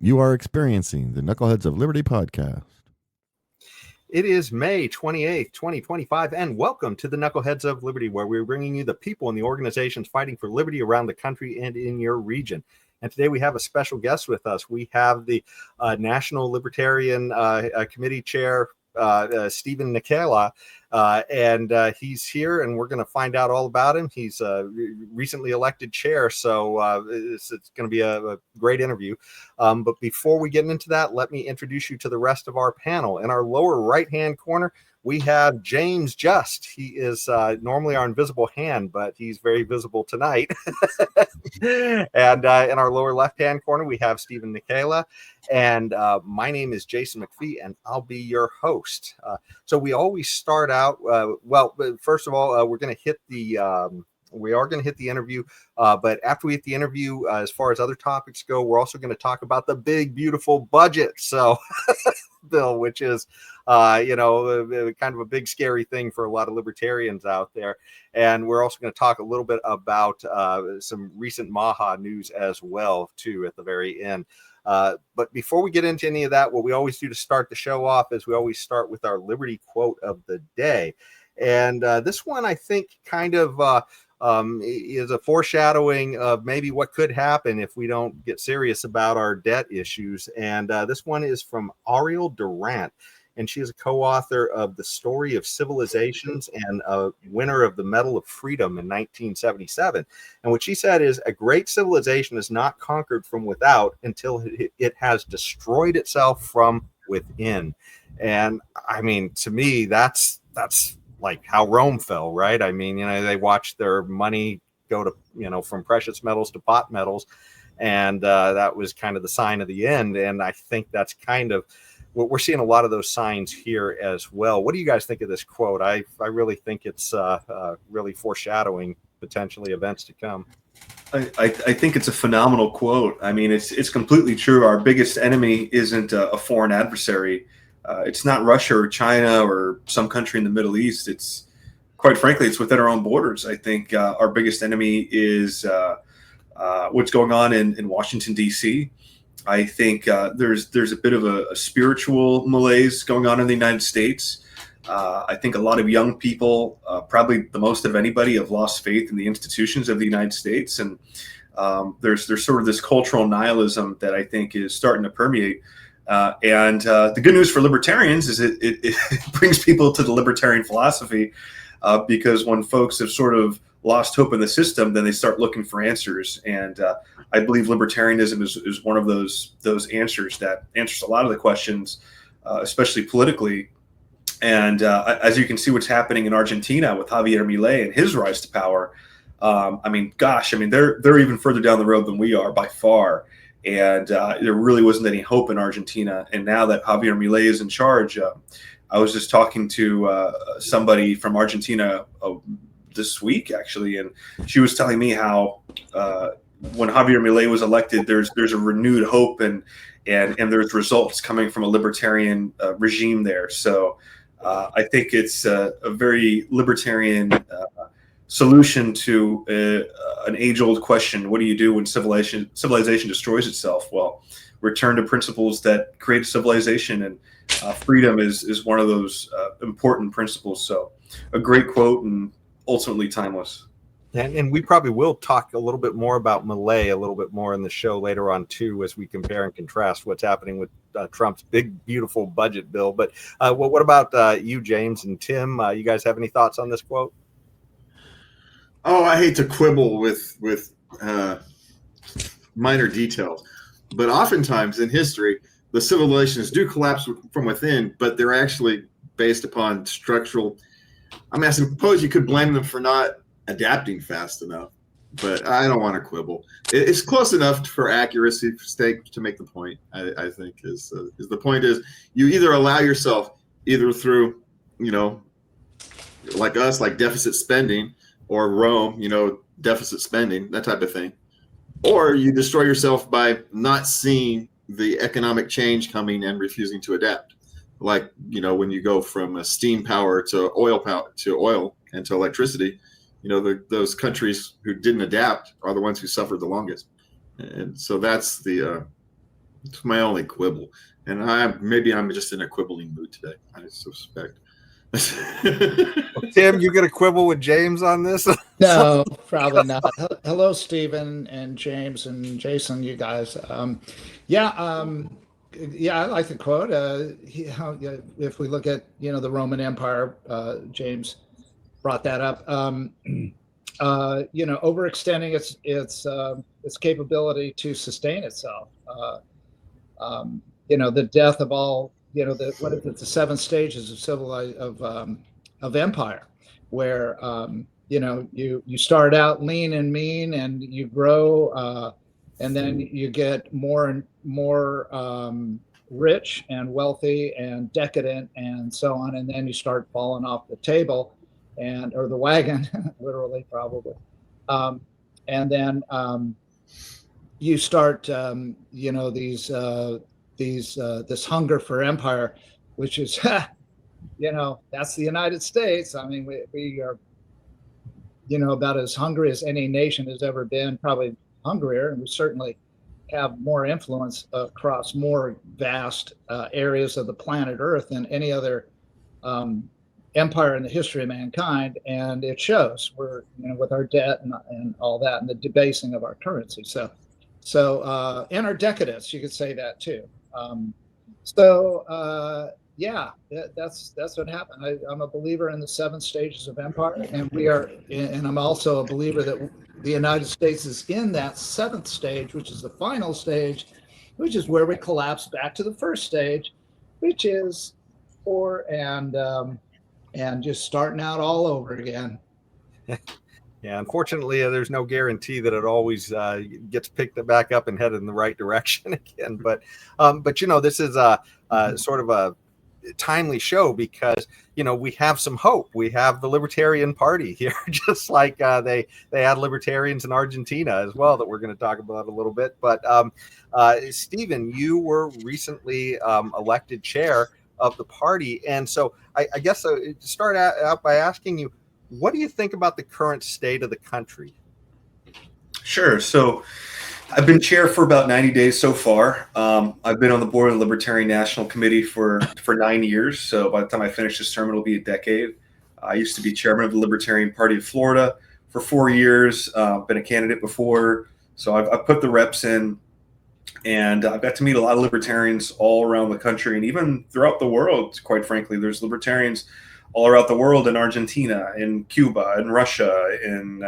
You are experiencing the Knuckleheads of Liberty podcast. It is May 28th, 2025, and welcome to the Knuckleheads of Liberty, where we're bringing you the people and the organizations fighting for liberty around the country and in your region. And today we have a special guest with us. We have the National Libertarian Committee Chair, Stephen Nekhaila, and he's here, and we're going to find out all about him. He's recently elected chair, so it's going to be a great interview. But before we get into that, let me introduce you to the rest of our panel. In our lower right-hand corner, we have James Just. He is normally our invisible hand, but he's very visible tonight. And in our lower left-hand corner, we have Stephen Nekhaila. And my name is Jason McPhee, and I'll be your host. So we always start out, first of all, we're going to hit we are going to hit the interview, but after we hit the interview, as far as other topics go, we're also going to talk about the big, beautiful budget. So, bill, which is, kind of a big, scary thing for a lot of libertarians out there. And we're also going to talk a little bit about some recent Maha news as well, too, at the very end. But before we get into any of that, what we always do to start the show off is we always start with our Liberty quote of the day. And this one, I think, kind of is a foreshadowing of maybe what could happen if we don't get serious about our debt issues. And this one is from Ariel Durant, and she is a co-author of The Story of Civilizations and a winner of the Medal of Freedom in 1977. And what she said is, a great civilization is not conquered from without until it has destroyed itself from within. And I mean, to me, that's like how Rome fell, right? I mean, they watched their money go to, from precious metals to pot metals. And that was kind of the sign of the end. And I think that's kind of what we're seeing, a lot of those signs here as well. What do you guys think of this quote? I really think it's really foreshadowing potentially events to come. I think it's a phenomenal quote. I mean, it's completely true. Our biggest enemy isn't a foreign adversary. It's not Russia or China or some country in the Middle East. It's, quite frankly, it's within our own borders. I think our biggest enemy is what's going on in Washington, D.C. I think there's a bit of a spiritual malaise going on in the United States. I think a lot of young people, probably the most of anybody, have lost faith in the institutions of the United States. And there's sort of this cultural nihilism that I think is starting to permeate. And the good news for libertarians is it brings people to the libertarian philosophy, because when folks have sort of lost hope in the system, then they start looking for answers. And I believe libertarianism is one of those answers that answers a lot of the questions, especially politically. And as you can see what's happening in Argentina with Javier Milei and his rise to power, they're even further down the road than we are by far. And there really wasn't any hope in Argentina. And now that Javier Milei is in charge, I was just talking to somebody from Argentina this week, actually, and she was telling me how when Javier Milei was elected, there's a renewed hope and there's results coming from a libertarian regime there. So I think it's a very libertarian solution to an age-old question. What do you do when civilization destroys itself? Well, return to principles that create civilization, and freedom is one of those important principles. So a great quote and ultimately timeless. And we probably will talk a little bit more about Milei a little bit more in the show later on, too, as we compare and contrast what's happening with Trump's big, beautiful budget bill. But what about you, James and Tim? You guys have any thoughts on this quote? Oh, I hate to quibble with minor details, but oftentimes in history, the civilizations do collapse from within, but they're actually based upon structural. I mean, I suppose you could blame them for not adapting fast enough, but I don't want to quibble. It's close enough for accuracy's sake to make the point. I think is the point is you either allow yourself either through, like us, like deficit spending, or Rome, deficit spending, that type of thing, or you destroy yourself by not seeing the economic change coming and refusing to adapt. Like, when you go from steam power to oil and to electricity, those countries who didn't adapt are the ones who suffered the longest. And so that's the It's my only quibble, and maybe I'm just in a quibbling mood today. I suspect. Tim, you gonna quibble with James on this? No, probably not. Hello, Stephen and James and Jason, you guys. Yeah, I like the quote. If we look at the Roman Empire, James brought that up. Overextending its capability to sustain itself. The death of all. The 7 stages of of empire, where you start out lean and mean, and you grow, and then you get more and more rich and wealthy and decadent and so on, and then you start falling off the table or the wagon, literally, probably, and then you start this hunger for empire, which is that's the United States. I mean, we are about as hungry as any nation has ever been, probably hungrier, and we certainly have more influence across more vast areas of the planet Earth than any other empire in the history of mankind, and it shows. We're with our debt and all that, and the debasing of our currency. So and our decadence, you could say that too. That's what happened. I'm a believer in the 7 stages of empire, and I'm also a believer that the United States is in that 7th stage, which is the final stage, which is where we collapse back to the first stage, which is and just starting out all over again. Yeah, unfortunately, there's no guarantee that it always gets picked back up and headed in the right direction again. But this is a sort of a timely show because we have some hope. We have the Libertarian Party here, just like they had libertarians in Argentina as well, that we're going to talk about a little bit. But Stephen, you were recently elected chair of the party, and so I guess to start out by asking you, what do you think about the current state of the country? Sure. So I've been chair for about 90 days so far. I've been on the board of the Libertarian National Committee for 9 years. So by the time I finish this term, it'll be a decade. I used to be chairman of the Libertarian Party of Florida for 4 years. Been a candidate before. So I've put the reps in, and I've got to meet a lot of libertarians all around the country and even throughout the world, quite frankly. There's libertarians all around the world, in Argentina, in Cuba, in Russia, in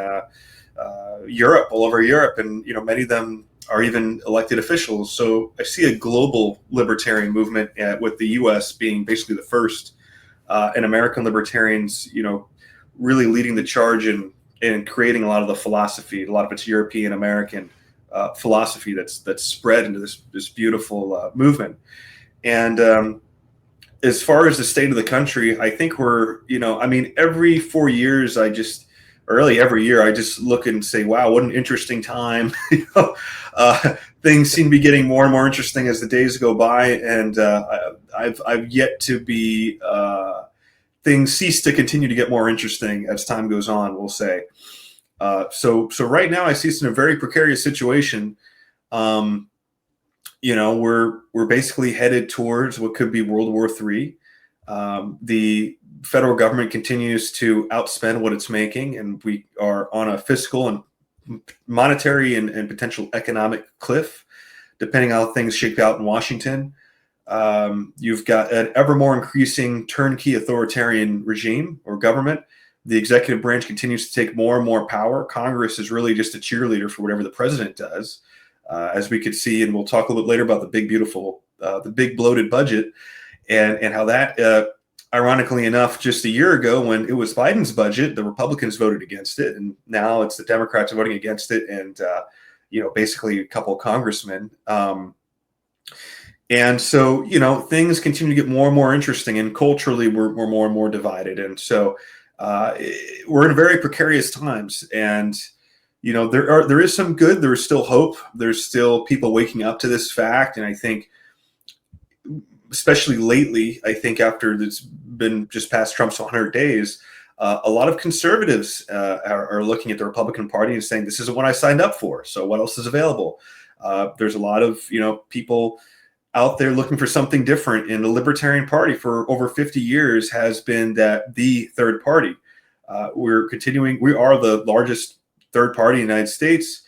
Europe, all over Europe, and many of them are even elected officials. So I see a global libertarian movement with the U.S. being basically the first, and American libertarians, really leading the charge in creating a lot of the philosophy, a lot of its European American philosophy that's spread into this beautiful movement. And as far as the state of the country, I think we're, every 4 years, every year, I just look and say, wow, what an interesting time. Things seem to be getting more and more interesting as the days go by. And I've yet to be, things cease to continue to get more interesting as time goes on, we'll say. So right now I see us in a very precarious situation. We're basically headed towards what could be World War III. The federal government continues to outspend what it's making, and we are on a fiscal and monetary and potential economic cliff, depending on how things shake out in Washington. You've got an ever more increasing turnkey authoritarian regime or government. The executive branch continues to take more and more power. Congress is really just a cheerleader for whatever the president does. As we could see, and we'll talk a little bit later about the big, beautiful, the big bloated budget and how that, ironically enough, just a year ago when it was Biden's budget, the Republicans voted against it. And now it's the Democrats voting against it. And, basically a couple of congressmen. And so, things continue to get more and more interesting, and culturally we're more and more divided. And so we're in very precarious times. And there is some good. There's still hope. There's still people waking up to this fact. And I think, especially lately, I think after it's been just past Trump's 100 days, a lot of conservatives are looking at the Republican Party and saying, this isn't what I signed up for. So what else is available? There's a lot of people out there looking for something different, and the Libertarian Party for over 50 years has been the third party. We're continuing. We are the largest third party in the United States.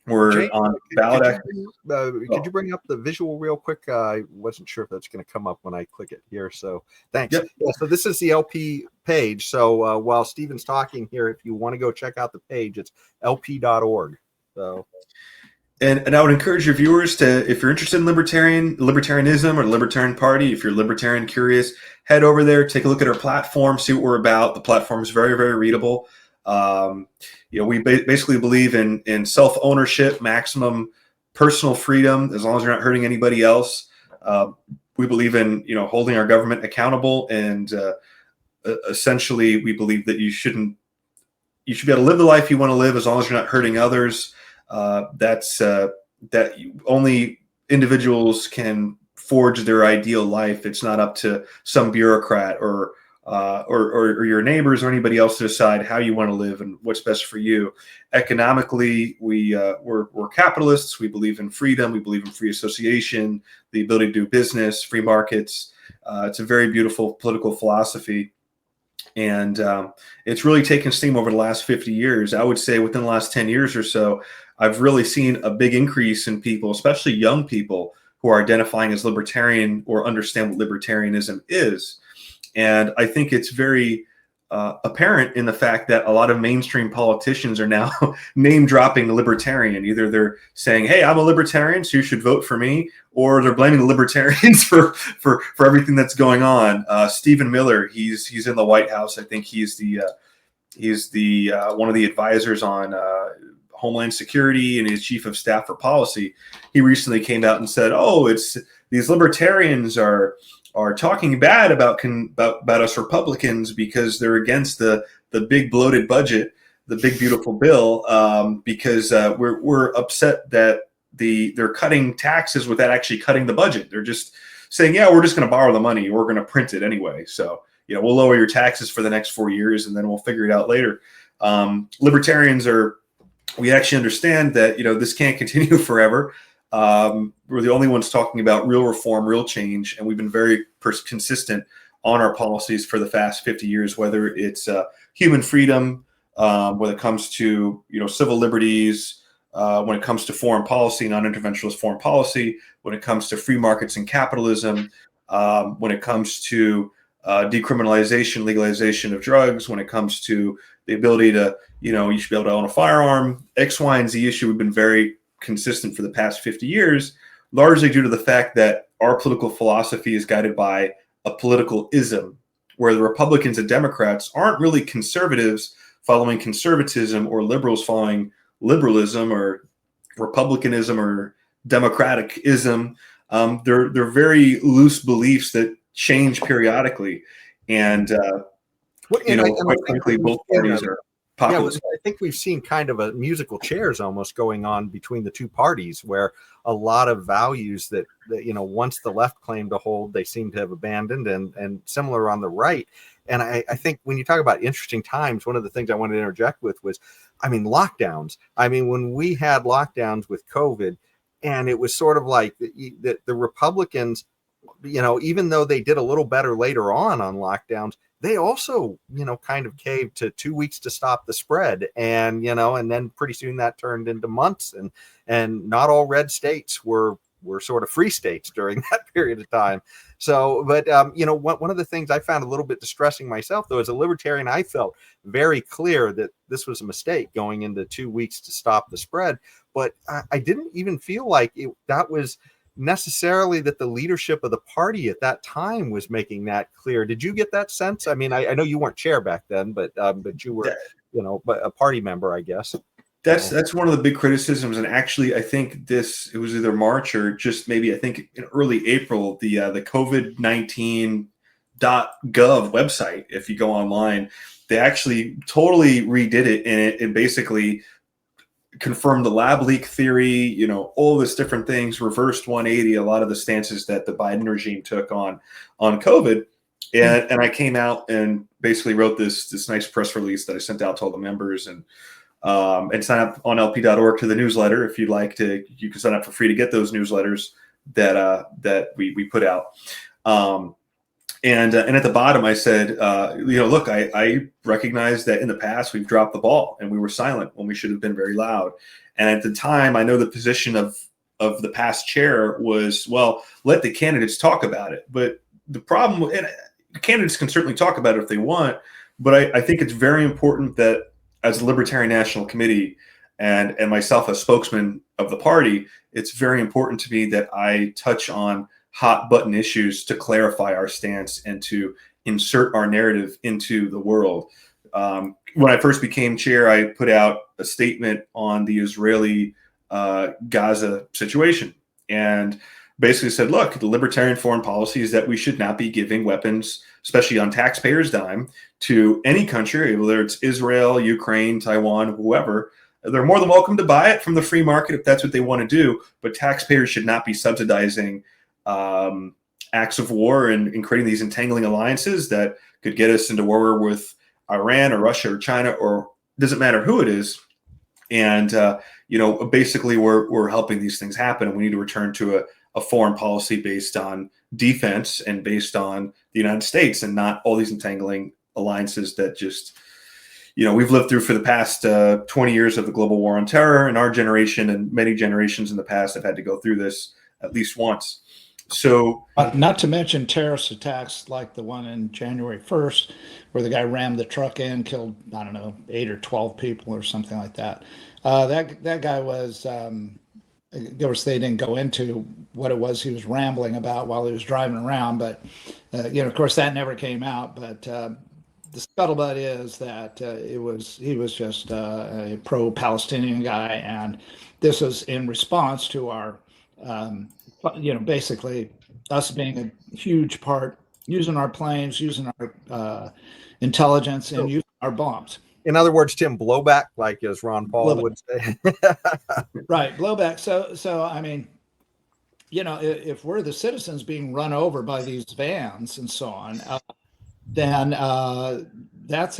We're Jane, on ballot. could you bring up the visual real quick? I wasn't sure if that's going to come up when I click it here. So thanks. Yep. Yeah, so this is the LP page. So while Stephen's talking here, if you want to go check out the page, it's lp.org. So. And I would encourage your viewers to, if you're interested in libertarianism or the Libertarian Party, if you're libertarian curious, head over there, take a look at our platform, see what we're about. The platform is very, very readable. We basically believe in self-ownership, maximum personal freedom, as long as you're not hurting anybody else. We believe in, holding our government accountable, and essentially we believe that you should be able to live the life you want to live as long as you're not hurting others. That only individuals can forge their ideal life. It's not up to some bureaucrat or your neighbors or anybody else to decide how you want to live and what's best for you. Economically, we're capitalists. We believe in freedom. We believe in free association, the ability to do business, free markets. It's a very beautiful political philosophy. And it's really taken steam over the last 50 years. I would say within the last 10 years or so, I've really seen a big increase in people, especially young people, who are identifying as libertarian or understand what libertarianism is. And I think it's very apparent in the fact that a lot of mainstream politicians are now name dropping the libertarian. Either they're saying, hey, I'm a libertarian, so you should vote for me, or they're blaming the libertarians for everything that's going on. Stephen Miller, he's in the White House. I think he's the one of the advisors on Homeland Security, and he's chief of staff for policy. He recently came out and said, oh, it's these libertarians are talking bad about us Republicans because they're against the big bloated budget, the big beautiful bill, because we're upset that they're cutting taxes without actually cutting the budget. They're just saying, yeah, we're just going to borrow the money. We're going to print it anyway. So, we'll lower your taxes for the next 4 years, and then we'll figure it out later. Libertarians we actually understand that, this can't continue forever. We're the only ones talking about real reform, real change, and we've been very consistent on our policies for the past 50 years, whether it's human freedom, when it comes to civil liberties, when it comes to foreign policy, non-interventionist foreign policy, when it comes to free markets and capitalism, when it comes to decriminalization, legalization of drugs, when it comes to the ability to, you should be able to own a firearm, X, Y, and Z issue. We've been very consistent for the past 50 years, largely due to the fact that our political philosophy is guided by a political ism, where the Republicans and Democrats aren't really conservatives following conservatism or liberals following liberalism or republicanism or democratic-ism. They're very loose beliefs that change periodically. And, quite frankly, both parties are populist. I think we've seen kind of a musical chairs almost going on between the two parties, where a lot of values that once the left claimed to hold, they seem to have abandoned, and similar on the right. And I think when you talk about interesting times, one of the things I wanted to interject with was, lockdowns. When we had lockdowns with COVID, and it was sort of like the Republicans, even though they did a little better later on lockdowns, they also, kind of caved to 2 weeks to stop the spread. And, and then pretty soon that turned into months, and not all red states were sort of free states during that period of time. So, but, one of the things I found a little bit distressing myself, though, as a libertarian, I felt very clear that this was a mistake going into 2 weeks to stop the spread. But I didn't even feel like that was necessarily that the leadership of the party at that time was making that clear. Did you get that sense? I know you weren't chair back then, but you were, a party member, I guess. That's one of the big criticisms. And actually, I think it was either March or just maybe, I think in early April, the COVID-19.gov website, if you go online, they actually totally redid it, and it basically confirmed the lab leak theory, all this different things, reversed 180 a lot of the stances that the Biden regime took on COVID. And I came out and basically wrote this nice press release that I sent out to all the members, and and sign up on lp.org to the newsletter if you'd like to. You can sign up for free to get those newsletters that we put out. And at the bottom, I said, look, I recognize that in the past we've dropped the ball and we were silent when we should have been very loud. And at the time, I know the position of the past chair was, well, let the candidates talk about it. But the problem, and candidates can certainly talk about it if they want, but I think it's very important that as a Libertarian National Committee and myself as spokesman of the party, it's very important to me that I touch on hot button issues to clarify our stance and to insert our narrative into the world. When I first became chair, I put out a statement on the Israeli Gaza situation and basically said, look, the libertarian foreign policy is that we should not be giving weapons, especially on taxpayers' dime, to any country, whether it's Israel, Ukraine, Taiwan, whoever. They're more than welcome to buy it from the free market if that's what they want to do, but taxpayers should not be subsidizing acts of war and creating these entangling alliances that could get us into war with Iran or Russia or China, or doesn't matter who it is. And basically we're helping these things happen, and we need to return to a foreign policy based on defense and based on the United States, and not all these entangling alliances that just we've lived through for the past 20 years of the global war on terror, and our generation and many generations in the past have had to go through this at least once. So, not to mention terrorist attacks like the one in January 1st, where the guy rammed the truck in, killed, I don't know, 8 or 12 people or something like that. That guy was, of course, they didn't go into what it was he was rambling about while he was driving around, but, of course, that never came out. But the scuttlebutt is that he was just a pro-Palestinian guy, and this was in response to our basically us being a huge part, using our planes, using our intelligence, and using our bombs. In other words, Tim, blowback, like as Ron Paul would say. Right, blowback. So I mean, if we're the citizens being run over by these vans and so on, then that's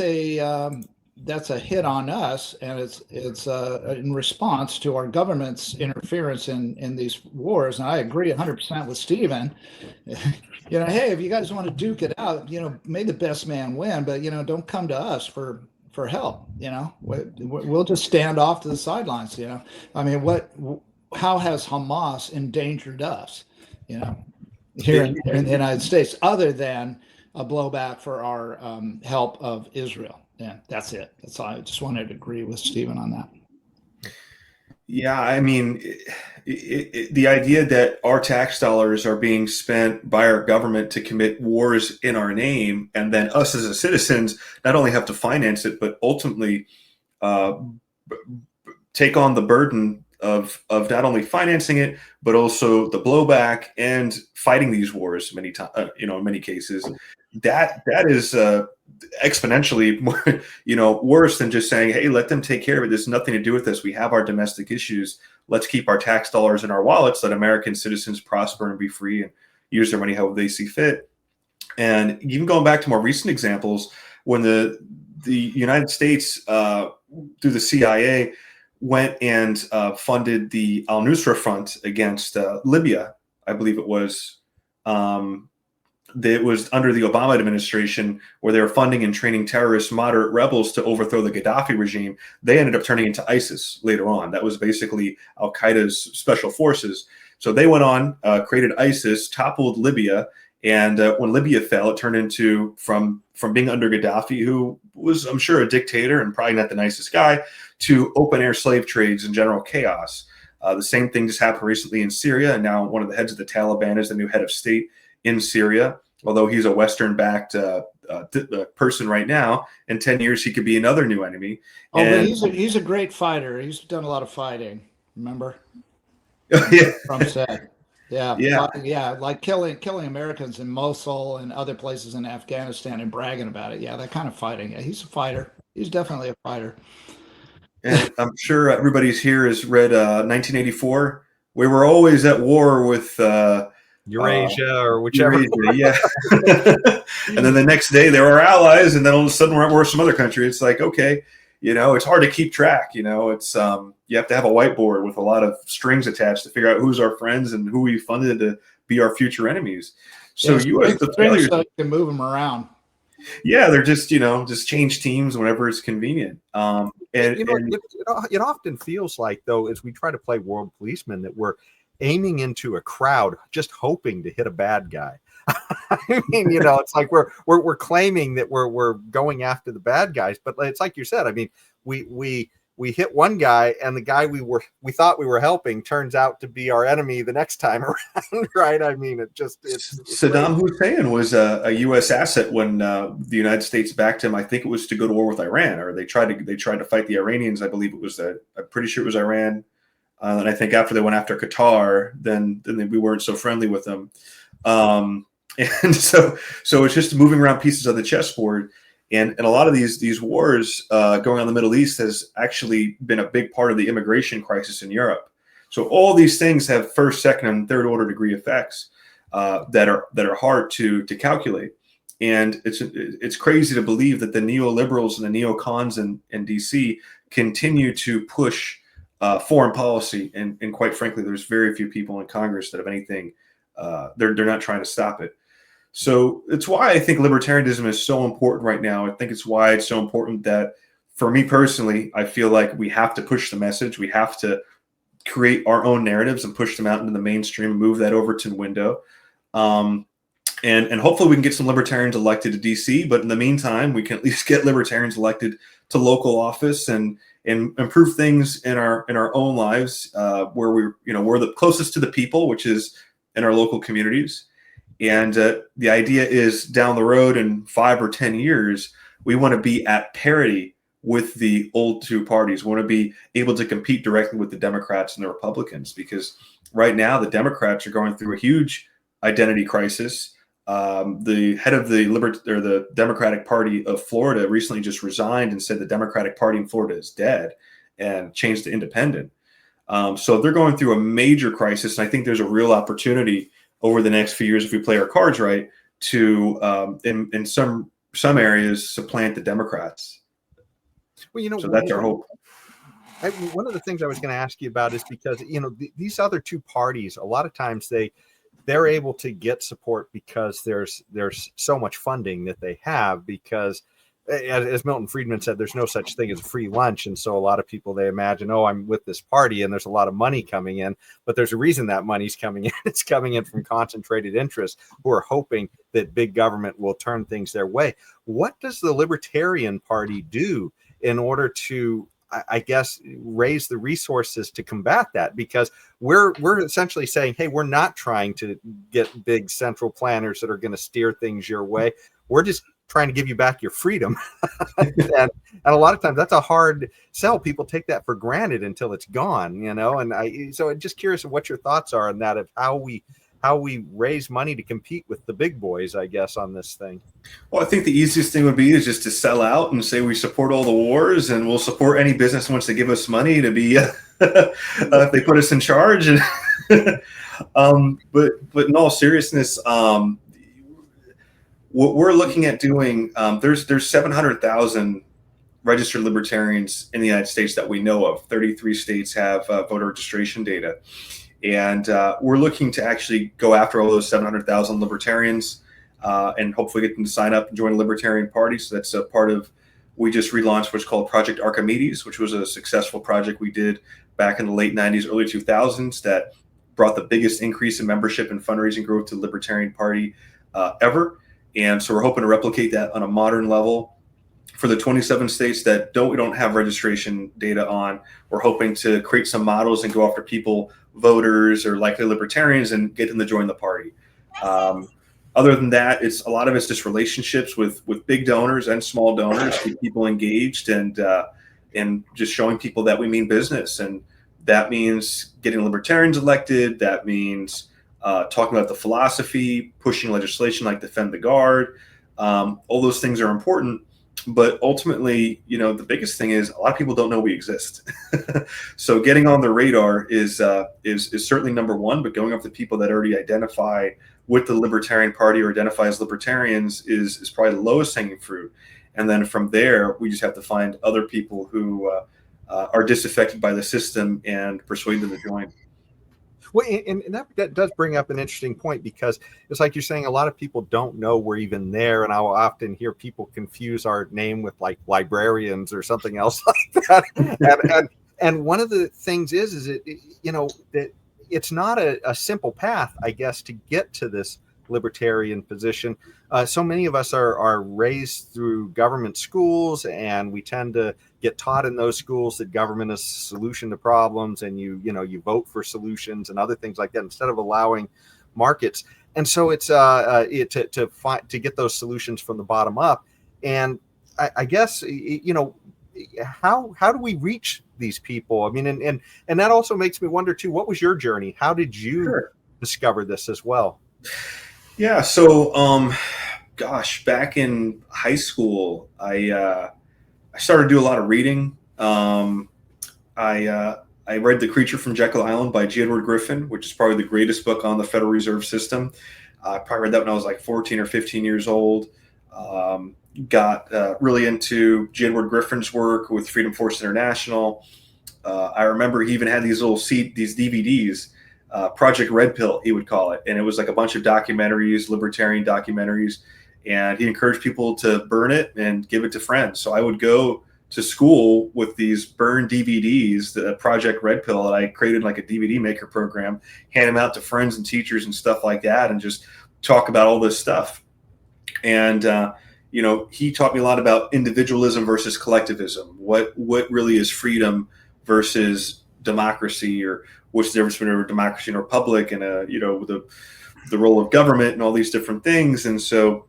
a hit on us, and it's in response to our government's interference in these wars. And I agree 100% with Stephen. Hey, if you guys want to duke it out, may the best man win, but don't come to us for help. We'll just stand off to the sidelines. I mean, how has Hamas endangered us? Here in the United States, other than a blowback for our help of Israel. Yeah, that's it. That's all. I just wanted to agree with Stephen on that. Yeah, I mean, the idea that our tax dollars are being spent by our government to commit wars in our name, and then us as citizens not only have to finance it, but ultimately take on the burden of not only financing it, but also the blowback and fighting these wars many times, in many cases. That is exponentially more, worse than just saying, hey, let them take care of it. There's nothing to do with this. We have our domestic issues. Let's keep our tax dollars in our wallets, let American citizens prosper and be free and use their money however they see fit. And even going back to more recent examples, when the United States, through the CIA, went and funded the al-Nusra Front against Libya, I believe it was, that was under the Obama administration, where they were funding and training terrorist moderate rebels to overthrow the Gaddafi regime. They ended up turning into ISIS later on. That was basically Al-Qaeda's special forces. So they went on, created ISIS, toppled Libya, and when Libya fell, it turned into, from being under Gaddafi, who was, I'm sure, a dictator and probably not the nicest guy, to open-air slave trades and general chaos. The same thing just happened recently in Syria, and now one of the heads of the Taliban is the new head of state in Syria. Although he's a Western-backed person right now, in 10 years he could be another new enemy. But he's a great fighter. He's done a lot of fighting. Remember? Yeah. Trump said, yeah, like killing Americans in Mosul and other places in Afghanistan and bragging about it. Yeah, that kind of fighting. Yeah, he's a fighter. He's definitely a fighter. And I'm sure everybody's here has read 1984. We were always at war with Eurasia or whichever. Eurasia, yeah. And then the next day they were our allies, and then all of a sudden we're at war with some other country. It's like, okay, it's hard to keep track. It's you have to have a whiteboard with a lot of strings attached to figure out who's our friends and who we funded to be our future enemies. So U.S. the failures, so you can move them around. Yeah, they're just just change teams whenever it's convenient. It often feels like, though, as we try to play world policemen, that we're aiming into a crowd, just hoping to hit a bad guy. I mean, it's like we're claiming that we're going after the bad guys, but it's like you said. I mean, we hit one guy, and the guy we thought we were helping turns out to be our enemy the next time around, right? I mean, it's Saddam Hussein was a U.S. asset when the United States backed him. I think it was to go to war with Iran, or they tried to fight the Iranians. I believe it was I'm pretty sure it was Iran. And I think after they went after Qatar, then we weren't so friendly with them. And so it's just moving around pieces of the chessboard. And a lot of these wars going on in the Middle East has actually been a big part of the immigration crisis in Europe. So all these things have first, second, and third order degree effects that are hard to calculate. And it's crazy to believe that the neoliberals and the neocons in DC continue to push foreign policy. And quite frankly, there's very few people in Congress that have anything. They're not trying to stop it. So it's why I think libertarianism is so important right now. I think it's why it's so important that, for me personally, I feel like we have to push the message. We have to create our own narratives and push them out into the mainstream and move that over to the window. And hopefully we can get some libertarians elected to DC. But in the meantime, we can at least get libertarians elected to local office and improve things in our own lives, where we're the closest to the people, which is in our local communities. And the idea is, down the road in 5 or 10 years, we want to be at parity with the old two parties. We want to be able to compete directly with the Democrats and the Republicans, because right now the Democrats are going through a huge identity crisis. The head of the Democratic Party of Florida recently just resigned and said the Democratic Party in Florida is dead and changed to independent. So they're going through a major crisis. And I think there's a real opportunity over the next few years, if we play our cards right, to in some areas supplant the Democrats. Well, so that's our hope. One of the things I was going to ask you about is because these other two parties, a lot of times they're able to get support because there's so much funding that they have, because as Milton Friedman said, there's no such thing as a free lunch. And so a lot of people, they imagine, oh, I'm with this party and there's a lot of money coming in, but there's a reason that money's coming in. It's coming in from concentrated interests who are hoping that big government will turn things their way. What does the Libertarian Party do in order to, I guess, raise the resources to combat that? Because we're essentially saying, hey, we're not trying to get big central planners that are going to steer things your way. We're just trying to give you back your freedom. and a lot of times that's a hard sell. People take that for granted until it's gone, and so I'm just curious of what your thoughts are on that, of how we raise money to compete with the big boys, I guess, on this thing. Well, I think the easiest thing would be is just to sell out and say we support all the wars and we'll support any business who wants to give us money to be if they put us in charge. But in all seriousness, what we're looking at doing, there's 700,000 registered libertarians in the United States that we know of. 33 states have voter registration data. And we're looking to actually go after all those 700,000 libertarians and hopefully get them to sign up and join the Libertarian Party. So that's a part of, we just relaunched what's called Project Archimedes, which was a successful project we did back in the late 90s, early 2000s that brought the biggest increase in membership and fundraising growth to the Libertarian Party ever. And so we're hoping to replicate that on a modern level. For the 27 states that we don't have registration data on, we're hoping to create some models and go after people, voters or likely libertarians, and get them to join the party. Other than that, a lot of it's just relationships with big donors and small donors, keep people engaged, and just showing people that we mean business. And that means getting libertarians elected. That means talking about the philosophy, pushing legislation like Defend the Guard. All those things are important. But ultimately, the biggest thing is a lot of people don't know we exist. So getting on the radar is certainly number one, but going up to people that already identify with the Libertarian Party or identify as libertarians is probably the lowest hanging fruit. And then from there, we just have to find other people who are disaffected by the system and persuade them to join. Well, and that does bring up an interesting point, because it's like you're saying, a lot of people don't know we're even there. And I'll often hear people confuse our name with like librarians or something else like that. And one of the things is it, that it's not a simple path, I guess, to get to this libertarian position. So many of us are raised through government schools, and we tend to get taught in those schools that government is a solution to problems, and you vote for solutions and other things like that instead of allowing markets. And so it's to get those solutions from the bottom up. And I guess how do we reach these people? I mean, and that also makes me wonder too, what was your journey? How did you discover this as well? Yeah. So, back in high school, I started to do a lot of reading. I read The Creature from Jekyll Island by G. Edward Griffin, which is probably the greatest book on the Federal Reserve System. I probably read that when I was like 14 or 15 years old. Got really into G. Edward Griffin's work with Freedom Force International. I remember he even had these these DVDs, Project Red Pill, he would call it. And it was like a bunch of documentaries, libertarian documentaries. And he encouraged people to burn it and give it to friends. So I would go to school with these burned DVDs, the Project Red Pill, that I created like a DVD maker program, hand them out to friends and teachers and stuff like that, and just talk about all this stuff. And, he taught me a lot about individualism versus collectivism. What really is freedom versus democracy, or what's the difference between a democracy and a republic, and the role of government and all these different things. And so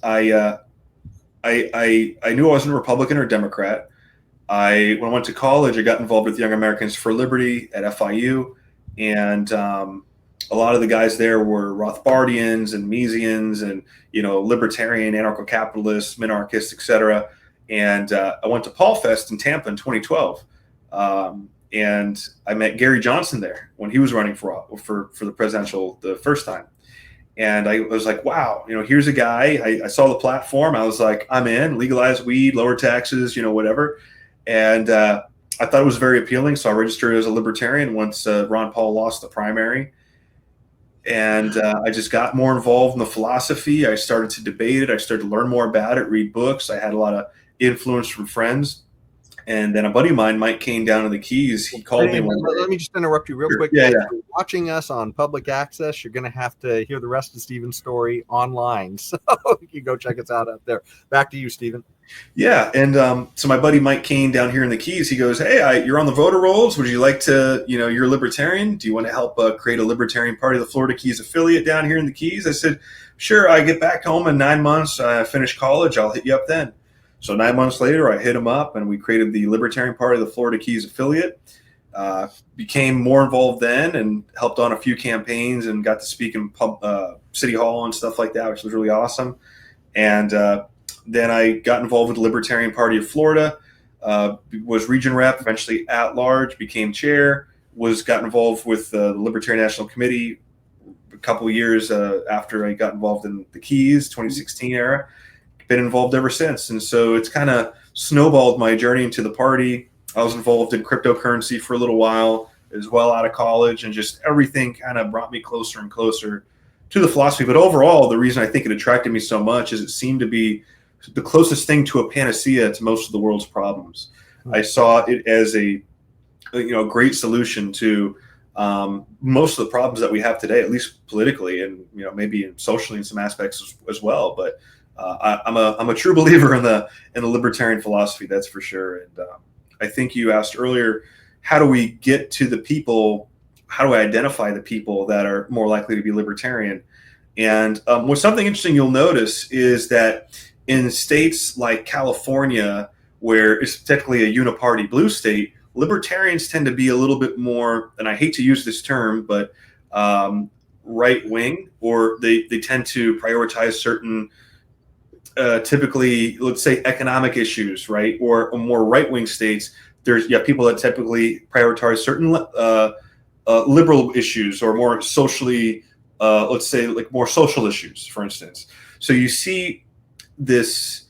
I knew I wasn't a Republican or Democrat. When I went to college, I got involved with Young Americans for Liberty at FIU, and a lot of the guys there were Rothbardians and Misesians and libertarian, anarcho-capitalists, minarchists, etc. And I went to Paul Fest in Tampa in 2012, and I met Gary Johnson there when he was running for the presidential the first time. And I was like, wow, here's a guy. I saw the platform. I was like, I'm in. Legalize weed, lower taxes, whatever. And I thought it was very appealing. So I registered as a libertarian once Ron Paul lost the primary. And I just got more involved in the philosophy. I started to debate it. I started to learn more about it, read books. I had a lot of influence from friends. And then a buddy of mine, Mike Kane, down in the Keys, he called me one day. Let me just interrupt you real quick. Yeah, If you're watching us on public access, you're going to have to hear the rest of Stephen's story online. So you can go check us out there. Back to you, Stephen. Yeah. And so my buddy Mike Kane down here in the Keys, he goes, hey, you're on the voter rolls. Would you like to, you're a libertarian. Do you want to help create a Libertarian Party of the Florida Keys affiliate down here in the Keys? I said, sure. I get back home in 9 months. I finish college. I'll hit you up then. So 9 months later, I hit him up, and we created the Libertarian Party of the Florida Keys affiliate. Became more involved then, and helped on a few campaigns, and got to speak in City Hall and stuff like that, which was really awesome. And then I got involved with the Libertarian Party of Florida, was region rep, eventually at large, became chair, got involved with the Libertarian National Committee a couple of years after I got involved in the Keys, 2016 era. Been involved ever since. And so it's kind of snowballed my journey into the party. I was involved in cryptocurrency for a little while as well out of college, and just everything kind of brought me closer and closer to the philosophy. But overall, the reason I think it attracted me so much is it seemed to be the closest thing to a panacea to most of the world's problems. I saw it as a great solution to most of the problems that we have today, at least politically, and maybe socially in some aspects as well. But I'm a true believer in the libertarian philosophy, that's for sure. And I think you asked earlier, how do we get to the people? How do I identify the people that are more likely to be libertarian? And what's something interesting you'll notice is that in states like California, where it's technically a uniparty blue state, libertarians tend to be a little bit more, and I hate to use this term, but right wing, or they tend to prioritize certain typically, let's say, economic issues, right? Or more right-wing states, there's people that typically prioritize certain liberal issues, or more socially, let's say, like more social issues, for instance. So you see this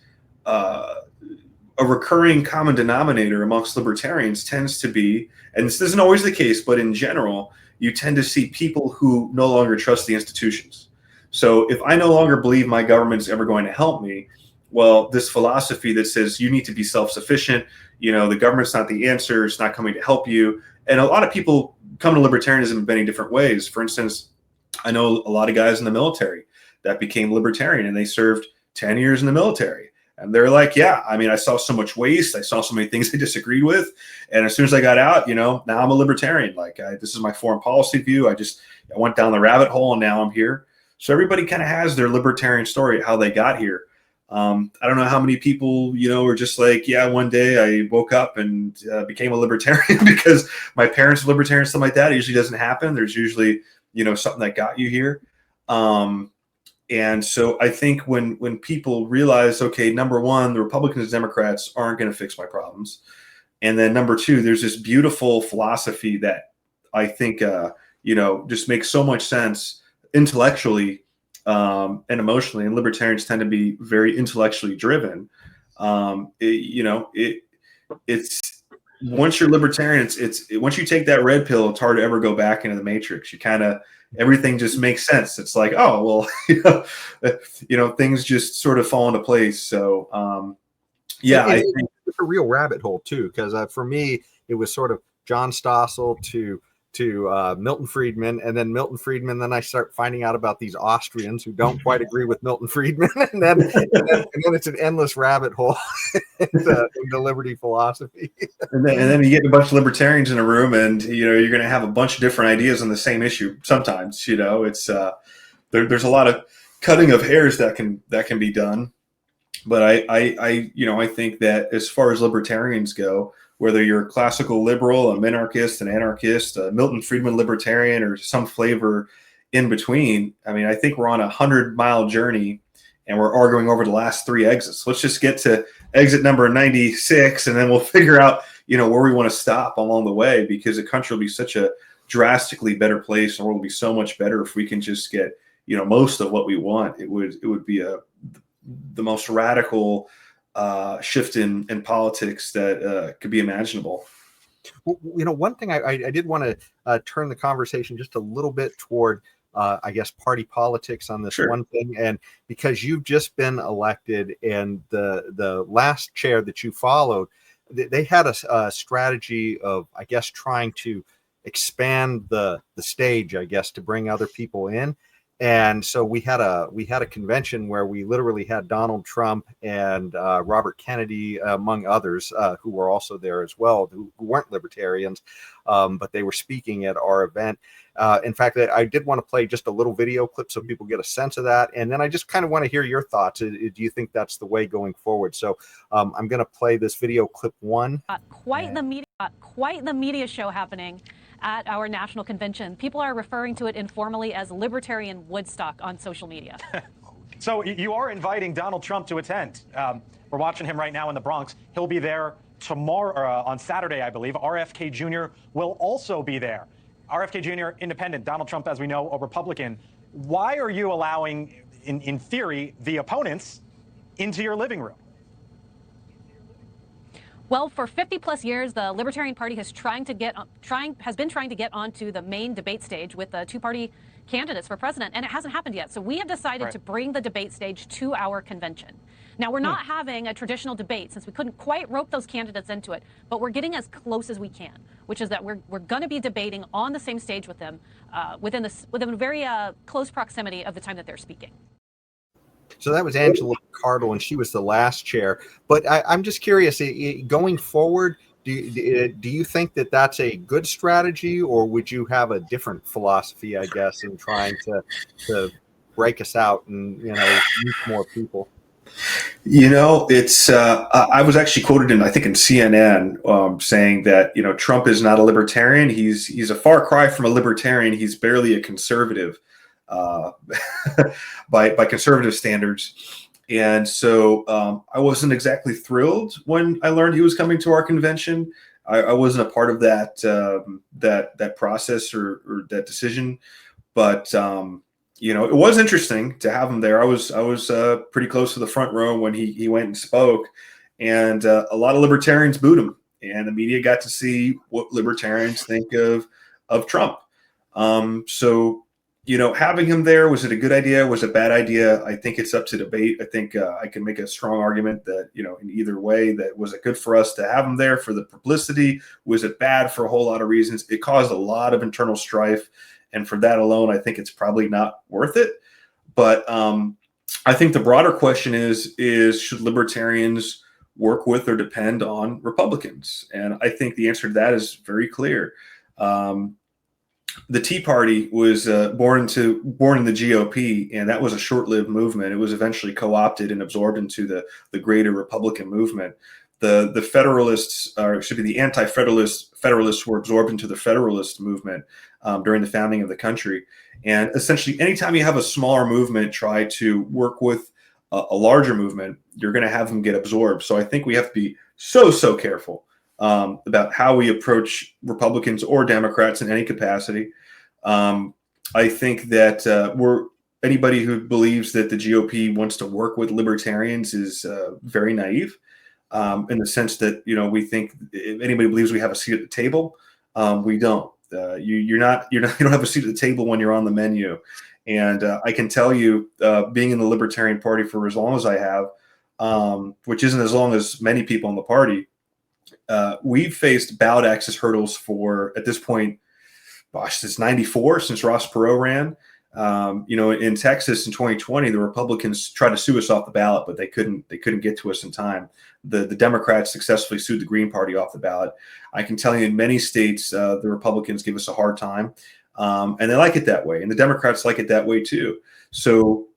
a recurring common denominator amongst libertarians tends to be, and this isn't always the case, but in general, you tend to see people who no longer trust the institutions. So if I no longer believe my government's ever going to help me, well, this philosophy that says you need to be self-sufficient, the government's not the answer, it's not coming to help you. And a lot of people come to libertarianism in many different ways. For instance, I know a lot of guys in the military that became libertarian, and they served 10 years in the military. And they're like, yeah, I mean, I saw so much waste. I saw so many things I disagreed with. And as soon as I got out, now I'm a libertarian. Like, this is my foreign policy view. I went down the rabbit hole, and now I'm here. So everybody kind of has their libertarian story, how they got here. I don't know how many people, are just like, yeah, one day I woke up and became a libertarian because my parents are libertarians, something like that. It usually doesn't happen. There's usually, something that got you here. And so I think when people realize, okay, number one, the Republicans and Democrats aren't going to fix my problems. And then number two, there's this beautiful philosophy that I think, just makes so much sense intellectually and emotionally. And libertarians tend to be very intellectually driven. It's once you're libertarian, it's once you take that red pill, it's hard to ever go back into the matrix. You kind of, everything just makes sense. It's like, oh, well, things just sort of fall into place. So, I think it's a real rabbit hole too, because for me, it was sort of John Stossel to Milton Friedman, and then Milton Friedman. Then I start finding out about these Austrians who don't quite agree with Milton Friedman, and then it's an endless rabbit hole into liberty philosophy. And then you get a bunch of libertarians in a room, and you're going to have a bunch of different ideas on the same issue. Sometimes it's there's a lot of cutting of hairs that can be done. But I think that as far as libertarians go, whether you're a classical liberal, a minarchist, an anarchist, a Milton Friedman libertarian, or some flavor in between, I mean, I think we're on a 100-mile journey, and we're arguing over the last 3 exits. Let's just get to exit number 96, and then we'll figure out, where we want to stop along the way, because the country will be such a drastically better place, and the world will be so much better if we can just get, most of what we want. It would be the most radical shift in politics that could be imaginable. Well, one thing I did want to turn the conversation just a little bit toward, I guess, party politics on this Sure. one thing. And because you've just been elected, and the last chair that you followed, they had a strategy of, I guess, trying to expand the stage, I guess, to bring other people in. And so we had a convention where we literally had Donald Trump and Robert Kennedy, among others, who were also there as well, who weren't libertarians, but they were speaking at our event. In fact, I did want to play just a little video clip so people get a sense of that. And then I just kind of want to hear your thoughts. Do you think that's the way going forward? So I'm going to play this video clip 1. Quite the media show happening at our national convention. People are referring to it informally as Libertarian Woodstock on social media. So you are inviting Donald Trump to attend. We're watching him right now in the Bronx. He'll be there tomorrow, on Saturday, I believe. RFK Jr. will also be there. RFK Jr., independent. Donald Trump, as we know, a Republican. Why are you allowing, in theory, the opponents into your living room? Well, for 50 plus years, the Libertarian Party has been trying to get onto the main debate stage with the 2-party candidates for president, and it hasn't happened yet. So we have decided to bring the debate stage to our convention. Now, we're not having a traditional debate since we couldn't quite rope those candidates into it, but we're getting as close as we can, which is that we're going to be debating on the same stage with them within a very close proximity of the time that they're speaking. So that was Angela Cardle, and she was the last chair. But I'm just curious, going forward, do you think that that's a good strategy, or would you have a different philosophy, I guess, in trying to break us out and reach more people? It's I was actually quoted in CNN saying that Trump is not a libertarian. He's a far cry from a libertarian. He's barely a conservative. By conservative standards. And so I wasn't exactly thrilled when I learned he was coming to our convention. I wasn't a part of that process or that decision. But it was interesting to have him there. I was pretty close to the front row when he went and spoke, and a lot of libertarians booed him, and the media got to see what libertarians think of Trump. So, having him there, was it a good idea? Was it a bad idea? I think it's up to debate. I think I can make a strong argument that, in either way, that was it good for us to have him there for the publicity? Was it bad for a whole lot of reasons? It caused a lot of internal strife. And for that alone, I think it's probably not worth it. But I think the broader question is should libertarians work with or depend on Republicans? And I think the answer to that is very clear. The Tea Party was born in the GOP, and that was a short-lived movement. It was eventually co-opted and absorbed into the greater Republican movement. The Federalists, or it should be the Federalists were absorbed into the Federalist movement during the founding of the country. And essentially, anytime you have a smaller movement try to work with a larger movement, you're going to have them get absorbed. So I think we have to be so careful about how we approach Republicans or Democrats in any capacity. I think that anybody who believes that the GOP wants to work with libertarians is very naive, in the sense that we think if anybody believes we have a seat at the table, we don't. You don't have a seat at the table when you're on the menu. And I can tell you, being in the Libertarian Party for as long as I have, which isn't as long as many people in the party, we've faced ballot access hurdles for, at this point, since '94, since Ross Perot ran. In Texas in 2020, the Republicans tried to sue us off the ballot, but they couldn't get to us in time. The Democrats successfully sued the Green Party off the ballot. I can tell you in many states, the Republicans give us a hard time, and they like it that way. And the Democrats like it that way too. So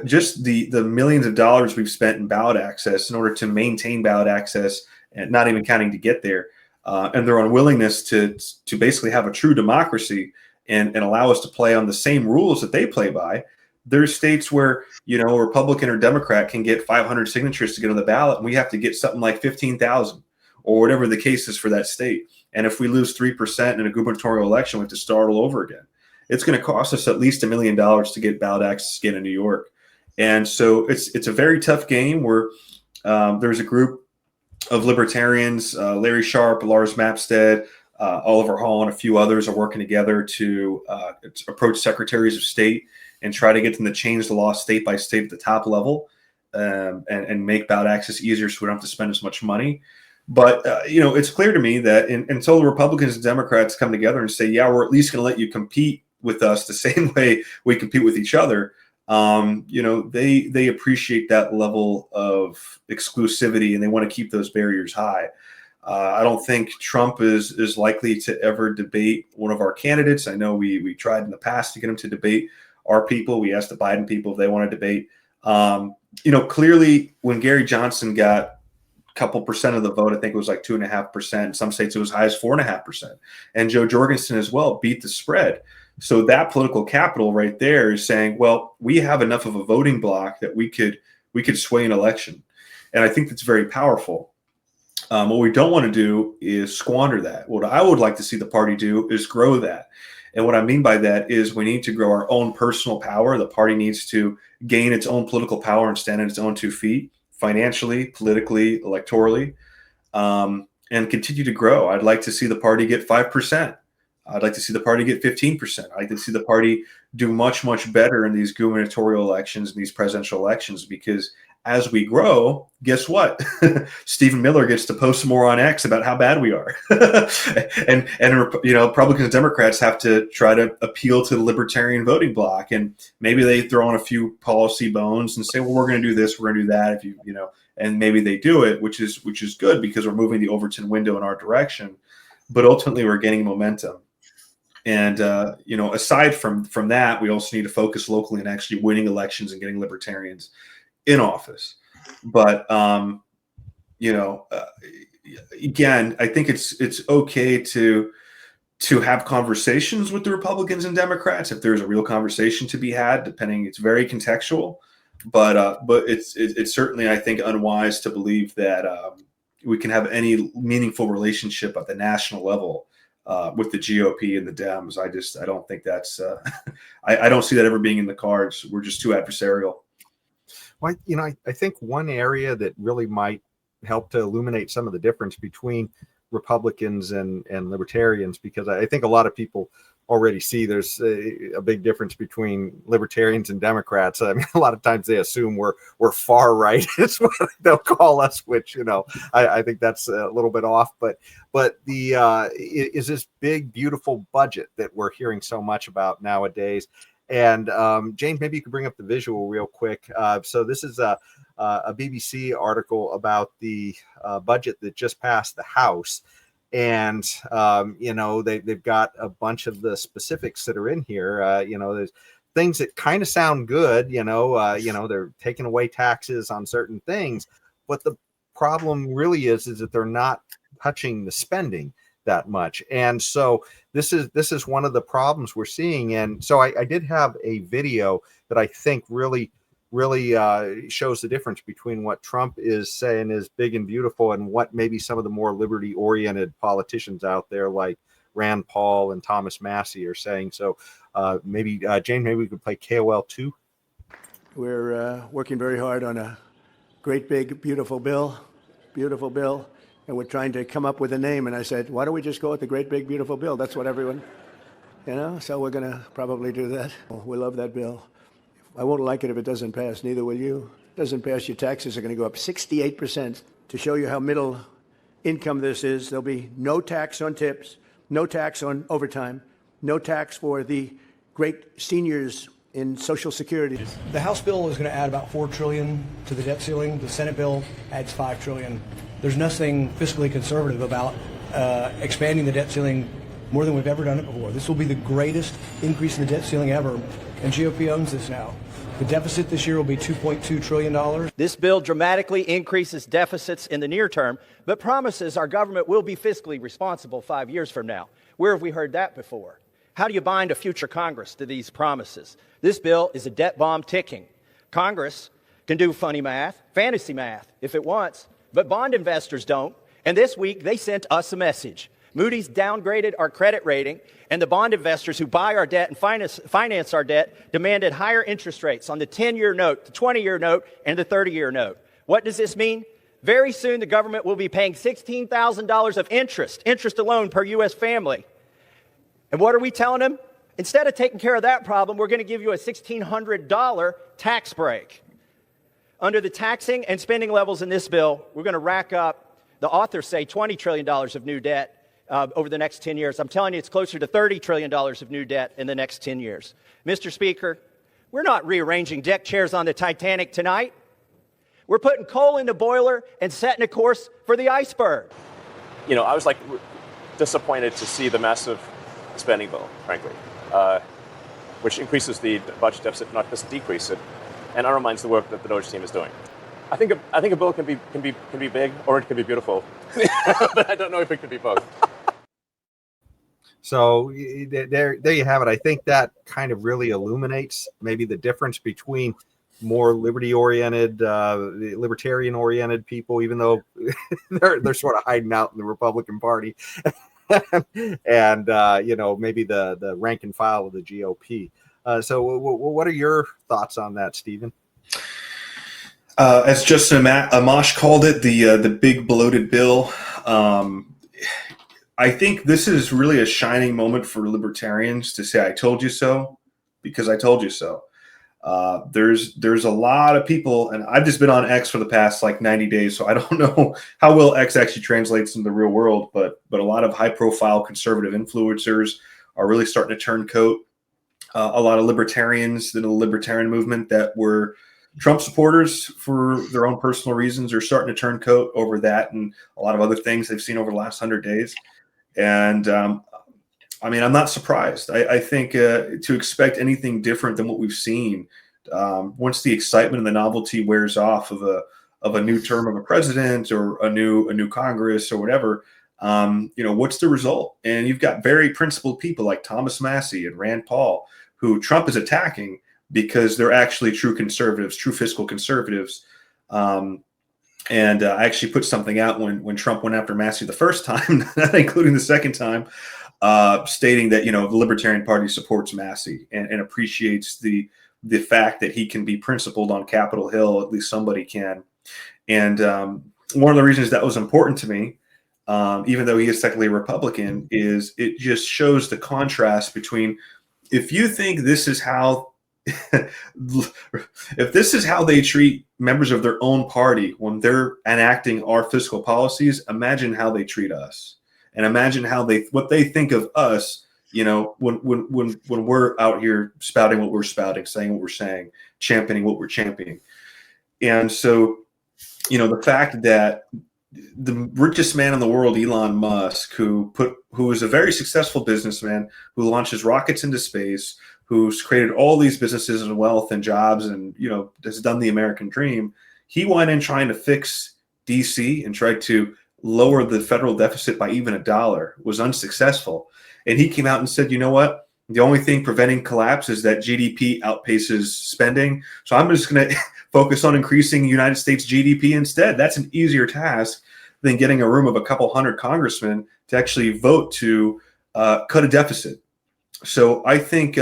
just the millions of dollars we've spent in ballot access in order to maintain ballot access, and not even counting to get there, and their unwillingness to basically have a true democracy and allow us to play on the same rules that they play by. There's states where, a Republican or Democrat can get 500 signatures to get on the ballot, and we have to get something like 15,000 or whatever the case is for that state. And if we lose 3% in a gubernatorial election, we have to start all over again. It's going to cost us at least $1 million to get ballot access again in New York. And so it's a very tough game where there's a group of libertarians, Larry Sharp, Lars Mapstead, Oliver Hall, and a few others are working together to approach secretaries of state and try to get them to change the law state by state at the top level, and make ballot access easier so we don't have to spend as much money. But, it's clear to me that until the Republicans and Democrats come together and say, yeah, we're at least going to let you compete with us the same way we compete with each other, they appreciate that level of exclusivity, and they want to keep those barriers high. I don't think Trump is likely to ever debate one of our candidates. I know we tried in the past to get him to debate our people. We asked the Biden people if they want to debate. Clearly when Gary Johnson got a couple percent of the vote, I think it was like 2.5%. In some states it was as high as 4.5%. And Joe Jorgensen as well beat the spread. So that political capital right there is saying, well, we have enough of a voting bloc that we could sway an election. And I think that's very powerful. What we don't want to do is squander that. What I would like to see the party do is grow that. And what I mean by that is we need to grow our own personal power. The party needs to gain its own political power and stand on its own 2 feet, financially, politically, electorally, and continue to grow. I'd like to see the party get 5%. I'd like to see the party get 15%. I'd like to see the party do much, much better in these gubernatorial elections and these presidential elections, because as we grow, guess what? Stephen Miller gets to post more on X about how bad we are. and Republicans and Democrats have to try to appeal to the libertarian voting bloc. And maybe they throw in a few policy bones and say, well, we're going to do this, we're going to do that. And maybe they do it, which is good because we're moving the Overton window in our direction. But ultimately, we're gaining momentum. And, aside from that, we also need to focus locally on actually winning elections and getting libertarians in office. But, again, I think it's okay to have conversations with the Republicans and Democrats if there's a real conversation to be had, depending. It's very contextual, but it's certainly, I think, unwise to believe that we can have any meaningful relationship at the national level with the GOP and the Dems. I don't think that's I don't see that ever being in the cards. We're just too adversarial. Well, I think one area that really might help to illuminate some of the difference between Republicans and libertarians, because I think a lot of people already see there's a big difference between libertarians and Democrats. I mean, a lot of times they assume we're far right. It's what they'll call us, which I think that's a little bit off. But the is this big beautiful budget that we're hearing so much about nowadays. And James, maybe you could bring up the visual real quick. So this is a BBC article about the budget that just passed the House. And, they've got a bunch of the specifics that are in here. There's things that kind of sound good, they're taking away taxes on certain things. But the problem really is that they're not touching the spending that much. And so this is one of the problems we're seeing. And so I did have a video that I think really shows the difference between what Trump is saying is big and beautiful and what maybe some of the more liberty-oriented politicians out there like Rand Paul and Thomas Massey are saying. So maybe, James, maybe we could play KOL 2. We're working very hard on a great, big, beautiful bill, and we're trying to come up with a name. And I said, why don't we just go with the great, big, beautiful bill? That's what everyone, so we're going to probably do that. We love that bill. I won't like it if it doesn't pass. Neither will you. If it doesn't pass, your taxes are going to go up 68%. To show you how middle income this is, there'll be no tax on tips, no tax on overtime, no tax for the great seniors in Social Security. The House bill is going to add about $4 trillion to the debt ceiling. The Senate bill adds $5 trillion. There's nothing fiscally conservative about expanding the debt ceiling more than we've ever done it before. This will be the greatest increase in the debt ceiling ever, and GOP owns this now. The deficit this year will be $2.2 trillion. This bill dramatically increases deficits in the near term, but promises our government will be fiscally responsible 5 years from now. Where have we heard that before? How do you bind a future Congress to these promises? This bill is a debt bomb ticking. Congress can do funny math, fantasy math, if it wants, but bond investors don't. And this week, they sent us a message. Moody's downgraded our credit rating, and the bond investors who buy our debt and finance our debt demanded higher interest rates on the 10-year note, the 20-year note, and the 30-year note. What does this mean? Very soon, the government will be paying $16,000 of interest alone per U.S. family. And what are we telling them? Instead of taking care of that problem, we're going to give you a $1,600 tax break. Under the taxing and spending levels in this bill, we're going to rack up, the authors say, $20 trillion of new debt over the next 10 years. I'm telling you, it's closer to $30 trillion of new debt in the next 10 years. Mr. Speaker, we're not rearranging deck chairs on the Titanic tonight. We're putting coal in the boiler and setting a course for the iceberg. I was disappointed to see the massive spending bill, frankly, which increases the budget deficit, not just decrease it, and undermines the work that the DOGE team is doing. I think a bill can be big or it can be beautiful, but I don't know if it could be both. So there you have it. I think that kind of really illuminates maybe the difference between more libertarian-oriented people, even though they're sort of hiding out in the Republican Party, and maybe the rank and file of the GOP. So what are your thoughts on that, Stephen? As Justin Amash called it, the big bloated bill. I think this is really a shining moment for libertarians to say, I told you so, because I told you so. There's a lot of people, and I've just been on X for the past 90 days, so I don't know how well X actually translates into the real world, but a lot of high-profile conservative influencers are really starting to turn coat. A lot of libertarians in the libertarian movement that were Trump supporters for their own personal reasons are starting to turn coat over that and a lot of other things they've seen over the last 100 days. And I'm not surprised. I think to expect anything different than what we've seen, once the excitement and the novelty wears off of a new term of a president or a new Congress or whatever, what's the result? And you've got very principled people like Thomas Massey and Rand Paul, who Trump is attacking because they're actually true conservatives, true fiscal conservatives. And I actually put something out when Trump went after Massey the first time, not including the second time. stating that, the Libertarian Party supports Massey and appreciates the fact that he can be principled on Capitol Hill. At least somebody can. And one of the reasons that was important to me, even though he is technically a Republican, is it just shows the contrast between, if you think this is how if this is how they treat members of their own party when they're enacting our fiscal policies, imagine how they treat us, and imagine what they think of us, when we're out here spouting what we're spouting, saying what we're saying, championing what we're championing. And so, the fact that the richest man in the world, Elon Musk, who is a very successful businessman, who launches rockets into space, who's created all these businesses and wealth and jobs and, has done the American dream, he went in trying to fix DC and tried to lower the federal deficit by even $1, was unsuccessful. And he came out and said, you know what? The only thing preventing collapse is that GDP outpaces spending. So I'm just going to focus on increasing United States GDP instead. That's an easier task than getting a room of a couple hundred congressmen to actually vote to cut a deficit. So I think,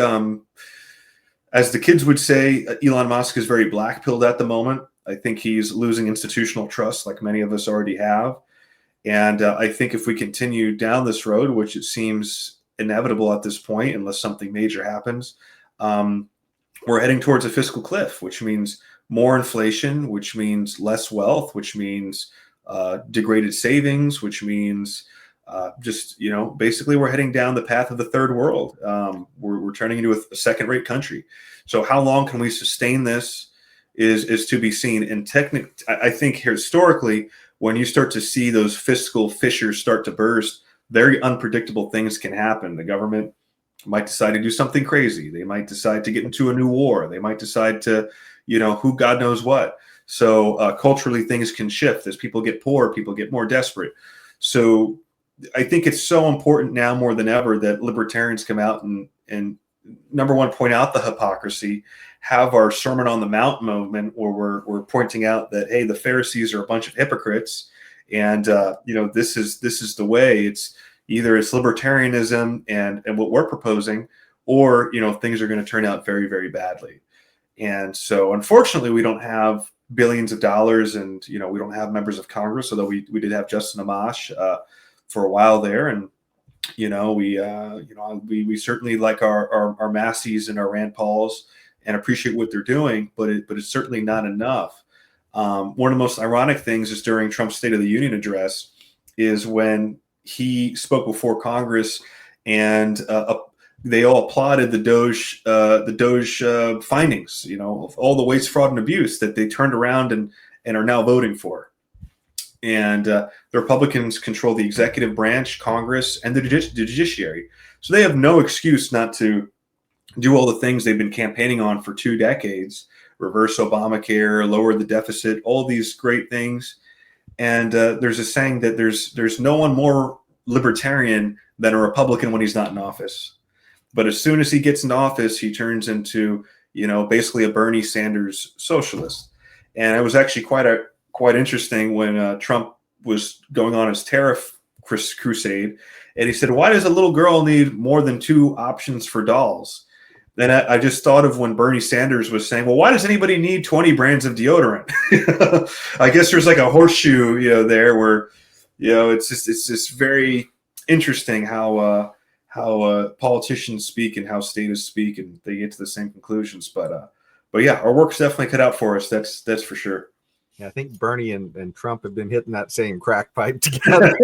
as the kids would say, Elon Musk is very black-pilled at the moment. I think he's losing institutional trust like many of us already have. And I think if we continue down this road, which it seems inevitable at this point, unless something major happens, we're heading towards a fiscal cliff, which means more inflation, which means less wealth, which means degraded savings, which means basically we're heading down the path of the third world. We're turning into a second-rate country. So how long can we sustain this is to be seen. And I think historically, when you start to see those fiscal fissures start to burst, very unpredictable things can happen. The government might decide to do something crazy. They might decide to get into a new war. They might decide to, who God knows what. So culturally, things can shift. As people get poor, people get more desperate. So I think it's so important now more than ever that libertarians come out and number one, point out the hypocrisy, have our Sermon on the Mount movement where we're pointing out that, hey, the Pharisees are a bunch of hypocrites. And, this is the way. It's either it's libertarianism and what we're proposing, or, things are going to turn out very, very badly. And so, unfortunately, we don't have billions of dollars, and, we don't have members of Congress, although we did have Justin Amash for a while there. And, we certainly like our Masseys and our Rand Pauls and appreciate what they're doing, but it's certainly not enough. One of the most ironic things is during Trump's State of the Union address is when he spoke before Congress, and they all applauded the Doge findings, of all the waste, fraud, and abuse that they turned around and are now voting for. And the Republicans control the executive branch, Congress, and the judiciary. So they have no excuse not to do all the things they've been campaigning on for 2 decades. Reverse Obamacare, lower the deficit, all these great things. And there's a saying that there's no one more libertarian than a Republican when he's not in office. But as soon as he gets in office, he turns into, basically a Bernie Sanders socialist. And it was actually quite interesting when Trump was going on his tariff crusade. And he said, why does a little girl need more than 2 options for dolls? Then I just thought of when Bernie Sanders was saying, well, why does anybody need 20 brands of deodorant? I guess there's like a horseshoe, there where, it's just very interesting how politicians speak and how statists speak, and they get to the same conclusions. But yeah, our work's definitely cut out for us. That's for sure. Yeah, I think Bernie and Trump have been hitting that same crack pipe together.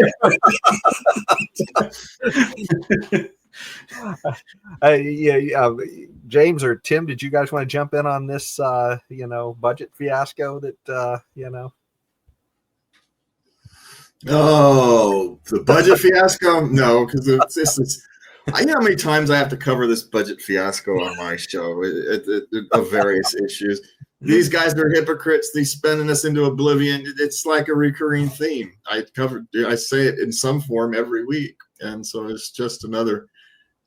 James or Tim, did you guys want to jump in on this, budget fiasco that, Oh, the budget fiasco? No, because I know how many times I have to cover this budget fiasco on my show of various issues. These guys are hypocrites. They're spending us into oblivion. It's like a recurring theme. I say it in some form every week. And so it's just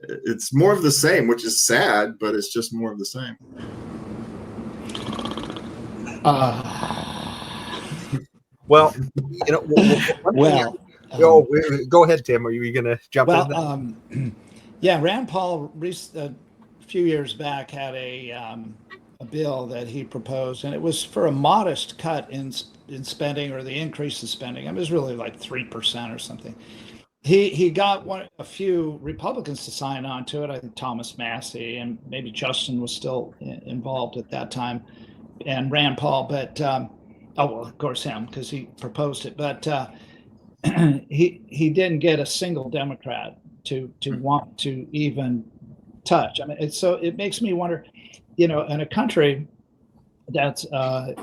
it's more of the same, which is sad, but it's just more of the same. Well, Go ahead, Tim. Are you going to jump in? Well, yeah, Rand Paul a few years back had a bill that he proposed, and it was for a modest cut in spending, or the increase in spending. I mean, it was really like 3% or something. He got a few Republicans to sign on to it. I think Thomas Massey and maybe Justin was still involved at that time, and Rand Paul. But of course him, because he proposed it. But he didn't get a single Democrat to want to even touch. I mean, it makes me wonder, in a country that's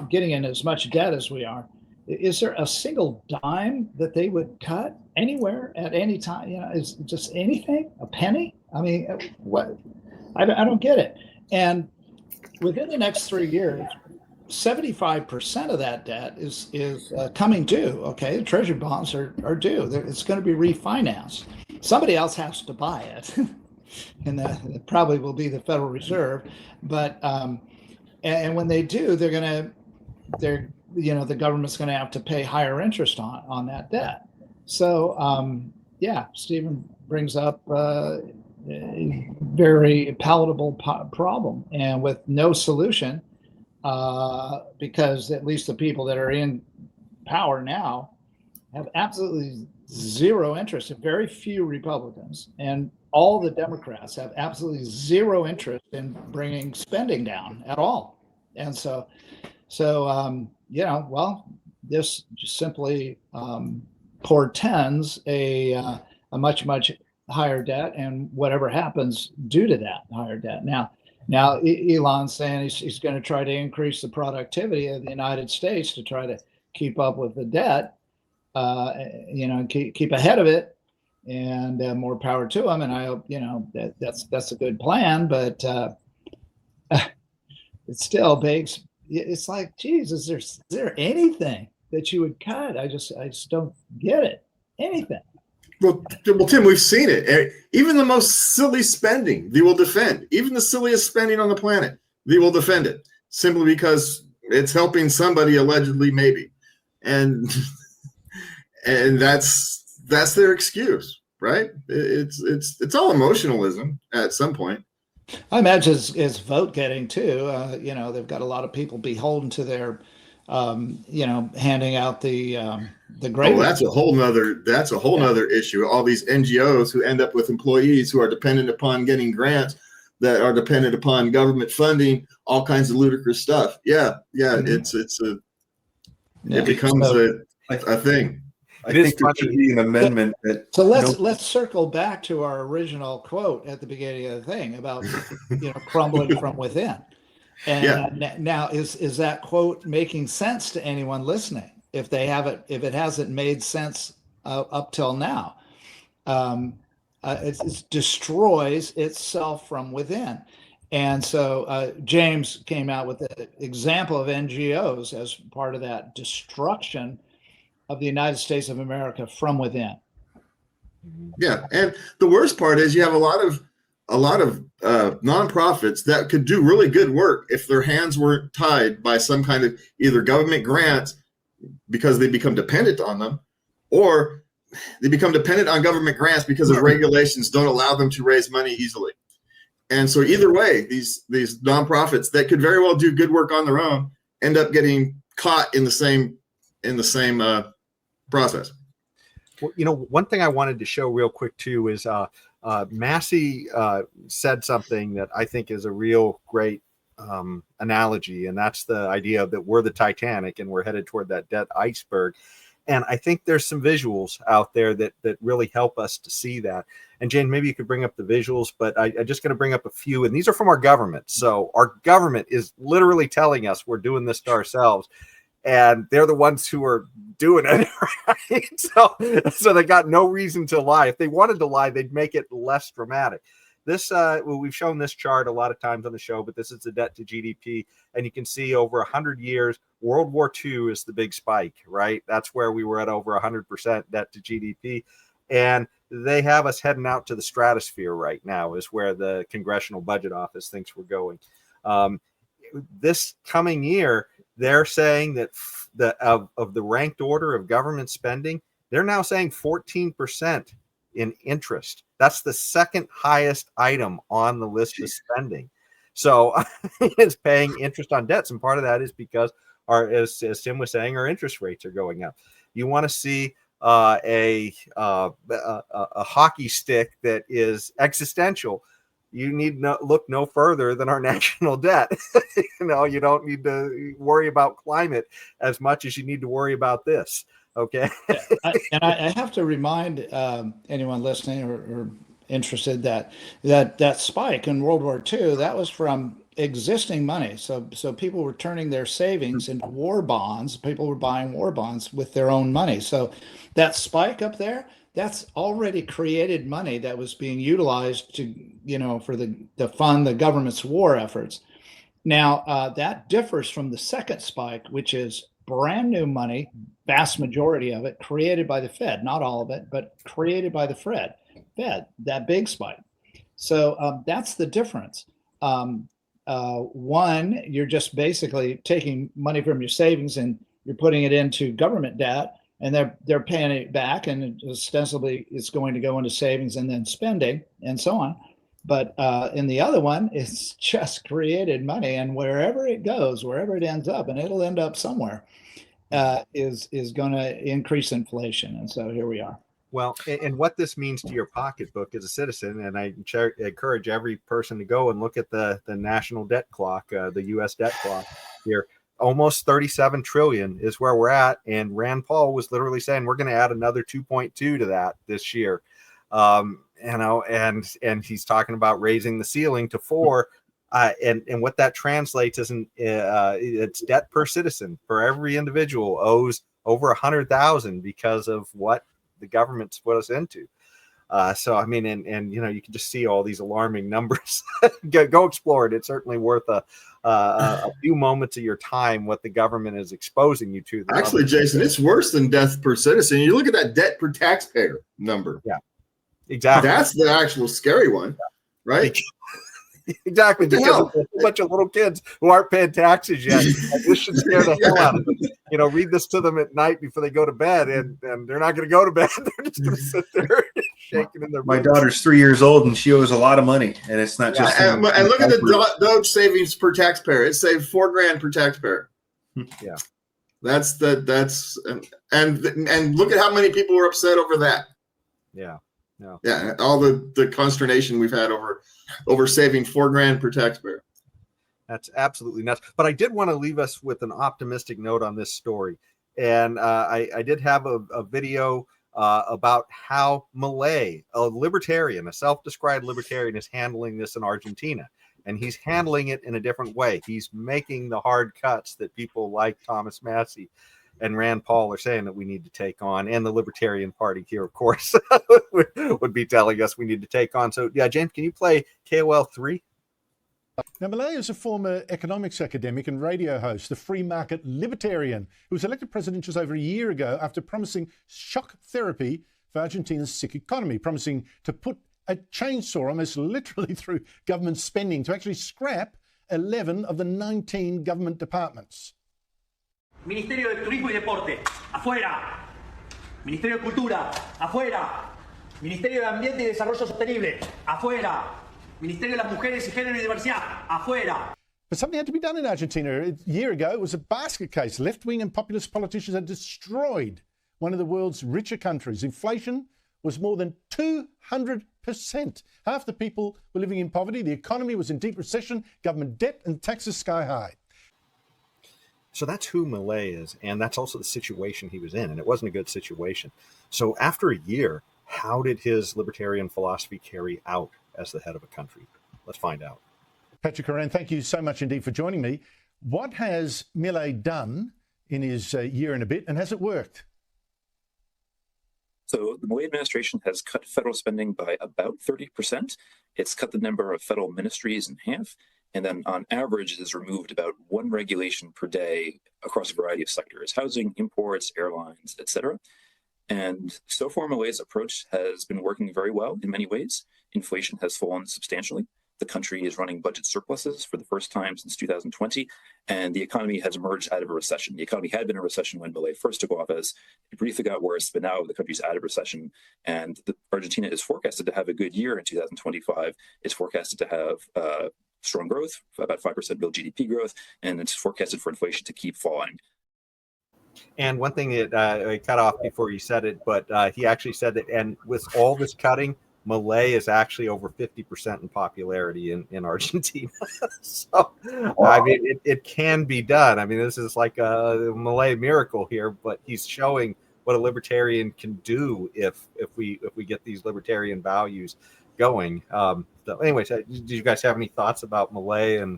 getting in as much debt as we are, is there a single dime that they would cut anywhere at any time? Is just anything, a penny? I mean, what? I don't get it. And within the next 3 years, 75% of that debt is coming due. Okay, the treasury bonds are due. It's going to be refinanced. Somebody else has to buy it, and that probably will be the Federal Reserve. But and when they do, the government's going to have to pay higher interest on that debt. So Stephen brings up a very palatable problem, and with no solution, because at least the people that are in power now have absolutely zero interest. Very few Republicans and all the Democrats have absolutely zero interest in bringing spending down at all. And so this just simply portends a much higher debt, and whatever happens due to that higher debt. Now Elon's saying he's going to try to increase the productivity of the United States to try to keep up with the debt, keep ahead of it, and more power to him. And I hope that's a good plan, but it still begs. It's like, geez, is there anything that you would cut? I just don't get it. Anything. Well, Tim, we've seen it. Even the most silly spending, they will defend. Even the silliest spending on the planet, they will defend it, simply because it's helping somebody, allegedly, maybe, and that's their excuse, right? It's all emotionalism at some point. I imagine it's vote getting too. They've got a lot of people beholden to their, handing out the grade. Oh, that's a whole nother issue. All these NGOs who end up with employees who are dependent upon getting grants, that are dependent upon government funding, all kinds of ludicrous stuff. Yeah. Mm-hmm. It becomes a thing. I think there should be an amendment that. So let's circle back to our original quote at the beginning of the thing about crumbling from within. And now is that quote making sense to anyone listening? If it hasn't made sense up till now, it destroys itself from within. And so James came out with an example of NGOs as part of that destruction of the United States of America from within. Yeah, and the worst part is you have a lot of nonprofits that could do really good work if their hands weren't tied by some kind of either government grants, because they become dependent on them, or they become dependent on government grants because of regulations don't allow them to raise money easily. And so either way, these nonprofits that could very well do good work on their own end up getting caught in the same process. Well, one thing I wanted to show real quick too is Massey said something that I think is a real great analogy, and that's the idea that we're the Titanic and we're headed toward that debt iceberg. And I think there's some visuals out there that really help us to see that. And Jane, maybe you could bring up the visuals, but I'm just going to bring up a few, and these are from our government. So our government is literally telling us we're doing this to ourselves, and they're the ones who are doing it, right? So they got no reason to lie. If they wanted to lie, they'd make it less dramatic. This, we've shown this chart a lot of times on the show, but this is the debt to GDP. And you can see over 100 years, World War II is the big spike, right? That's where we were at over 100% debt to GDP. And they have us heading out to the stratosphere right now, is where the Congressional Budget Office thinks we're going. This coming year, they're saying that of the ranked order of government spending, They're now saying 14% in interest. That's the second highest item on the list of spending. So it's paying interest on debts. And part of that is because as Tim was saying, our interest rates are going up. You want to see a hockey stick that is existential. You need look no further than our national debt. You don't need to worry about climate as much as you need to worry about this. Okay. I have to remind anyone listening or interested that spike in World War II, that was from existing money. So people were turning their savings into war bonds. People were buying war bonds with their own money. So that spike up there, that's already created money that was being utilized to, for the fund the government's war efforts. Now, that differs from the second spike, which is brand new money, vast majority of it created by the Fed, not all of it, but created by the Fed, that big spike. So that's the difference. One, you're just basically taking money from your savings and you're putting it into government debt, and they're paying it back, and ostensibly it's going to go into savings and then spending and so on. But in the other one, it's just created money, and wherever it goes, wherever it ends up, and it'll end up somewhere, is going to increase inflation. And so here we are. Well, and what this means to your pocketbook as a citizen, and I encourage every person to go and look at the national debt clock, the U.S. debt clock here. Almost 37 trillion is where we're at, and Rand Paul was literally saying we're going to add another 2.2 to that this year. And he's talking about raising the ceiling to 4. And what that translates is it's debt per citizen for every individual owes over 100,000 because of what the government's put us into. So I mean, and you can just see all these alarming numbers. Go explore it. It's certainly worth a few moments of your time what the government is exposing you to. Actually, Jason, it's worse than death per citizen. You look at that debt per taxpayer number. Yeah, exactly. That's the actual scary one, right? Exactly, because of a bunch of little kids who aren't paying taxes yet. This should scare the hell out of them. Read this to them at night before they go to bed, and they're not going to go to bed. They're just going to sit there shaking in their My boots. daughter's 3 years old, and she owes a lot of money, and it's not just. And look at the Doge savings per taxpayer. It saved $4,000 per taxpayer. Yeah, that's and look at how many people were upset over that. Yeah. No. Yeah, all the consternation we've had over saving $4,000 per taxpayer. That's absolutely nuts. But I did want to leave us with an optimistic note on this story. And I did have a video about how Milei, a libertarian, a self-described libertarian, is handling this in Argentina. And he's handling it in a different way. He's making the hard cuts that people like Thomas Massey and Rand Paul are saying that we need to take on, and the Libertarian Party here, of course, would be telling us we need to take on. So, yeah, James, can you play KOL 3? Now, Milei is a former economics academic and radio host, the free market libertarian, who was elected president just over a year ago after promising shock therapy for Argentina's sick economy, promising to put a chainsaw almost literally through government spending to actually scrap 11 of the 19 government departments. Ministerio de Turismo y Deporte, afuera. Ministerio de Cultura, afuera. Ministerio de Ambiente y Desarrollo Sostenible, afuera. Ministerio de las Mujeres y Género y Diversidad, afuera. But something had to be done in Argentina. A year ago, it was a basket case. Left-wing and populist politicians had destroyed one of the world's richer countries. Inflation was more than 200%. Half the people were living in poverty. The economy was in deep recession. Government debt and taxes sky high. So that's who Milei is, and that's also the situation he was in, and it wasn't a good situation. So after a year, how did his libertarian philosophy carry out as the head of a country? Let's find out. Patrick Horan, thank you so much indeed for joining me. What has Milei done in his year and a bit, and has it worked? So the Milei administration has cut federal spending by about 30%. It's cut the number of federal ministries in half. And then on average, it has removed about one regulation per day across a variety of sectors: housing, imports, airlines, etc. And so far, Milei's approach has been working very well in many ways. Inflation has fallen substantially. The country is running budget surpluses for the first time since 2020, and the economy has emerged out of a recession. The economy had been in a recession when Milei first took office. It briefly got worse, but now the country's out of recession, and Argentina is forecasted to have a good year in 2025. It's forecasted to have strong growth, about 5% real GDP growth, and it's forecasted for inflation to keep falling. And one thing that I cut off before you said it, but he actually said that, and with all this cutting, Milei is actually over 50% in popularity in Argentina. So, I mean, it can be done. I mean, this is like a Milei miracle here, but he's showing what a libertarian can do if we get these libertarian values going. So anyways, do you guys have any thoughts about Milei and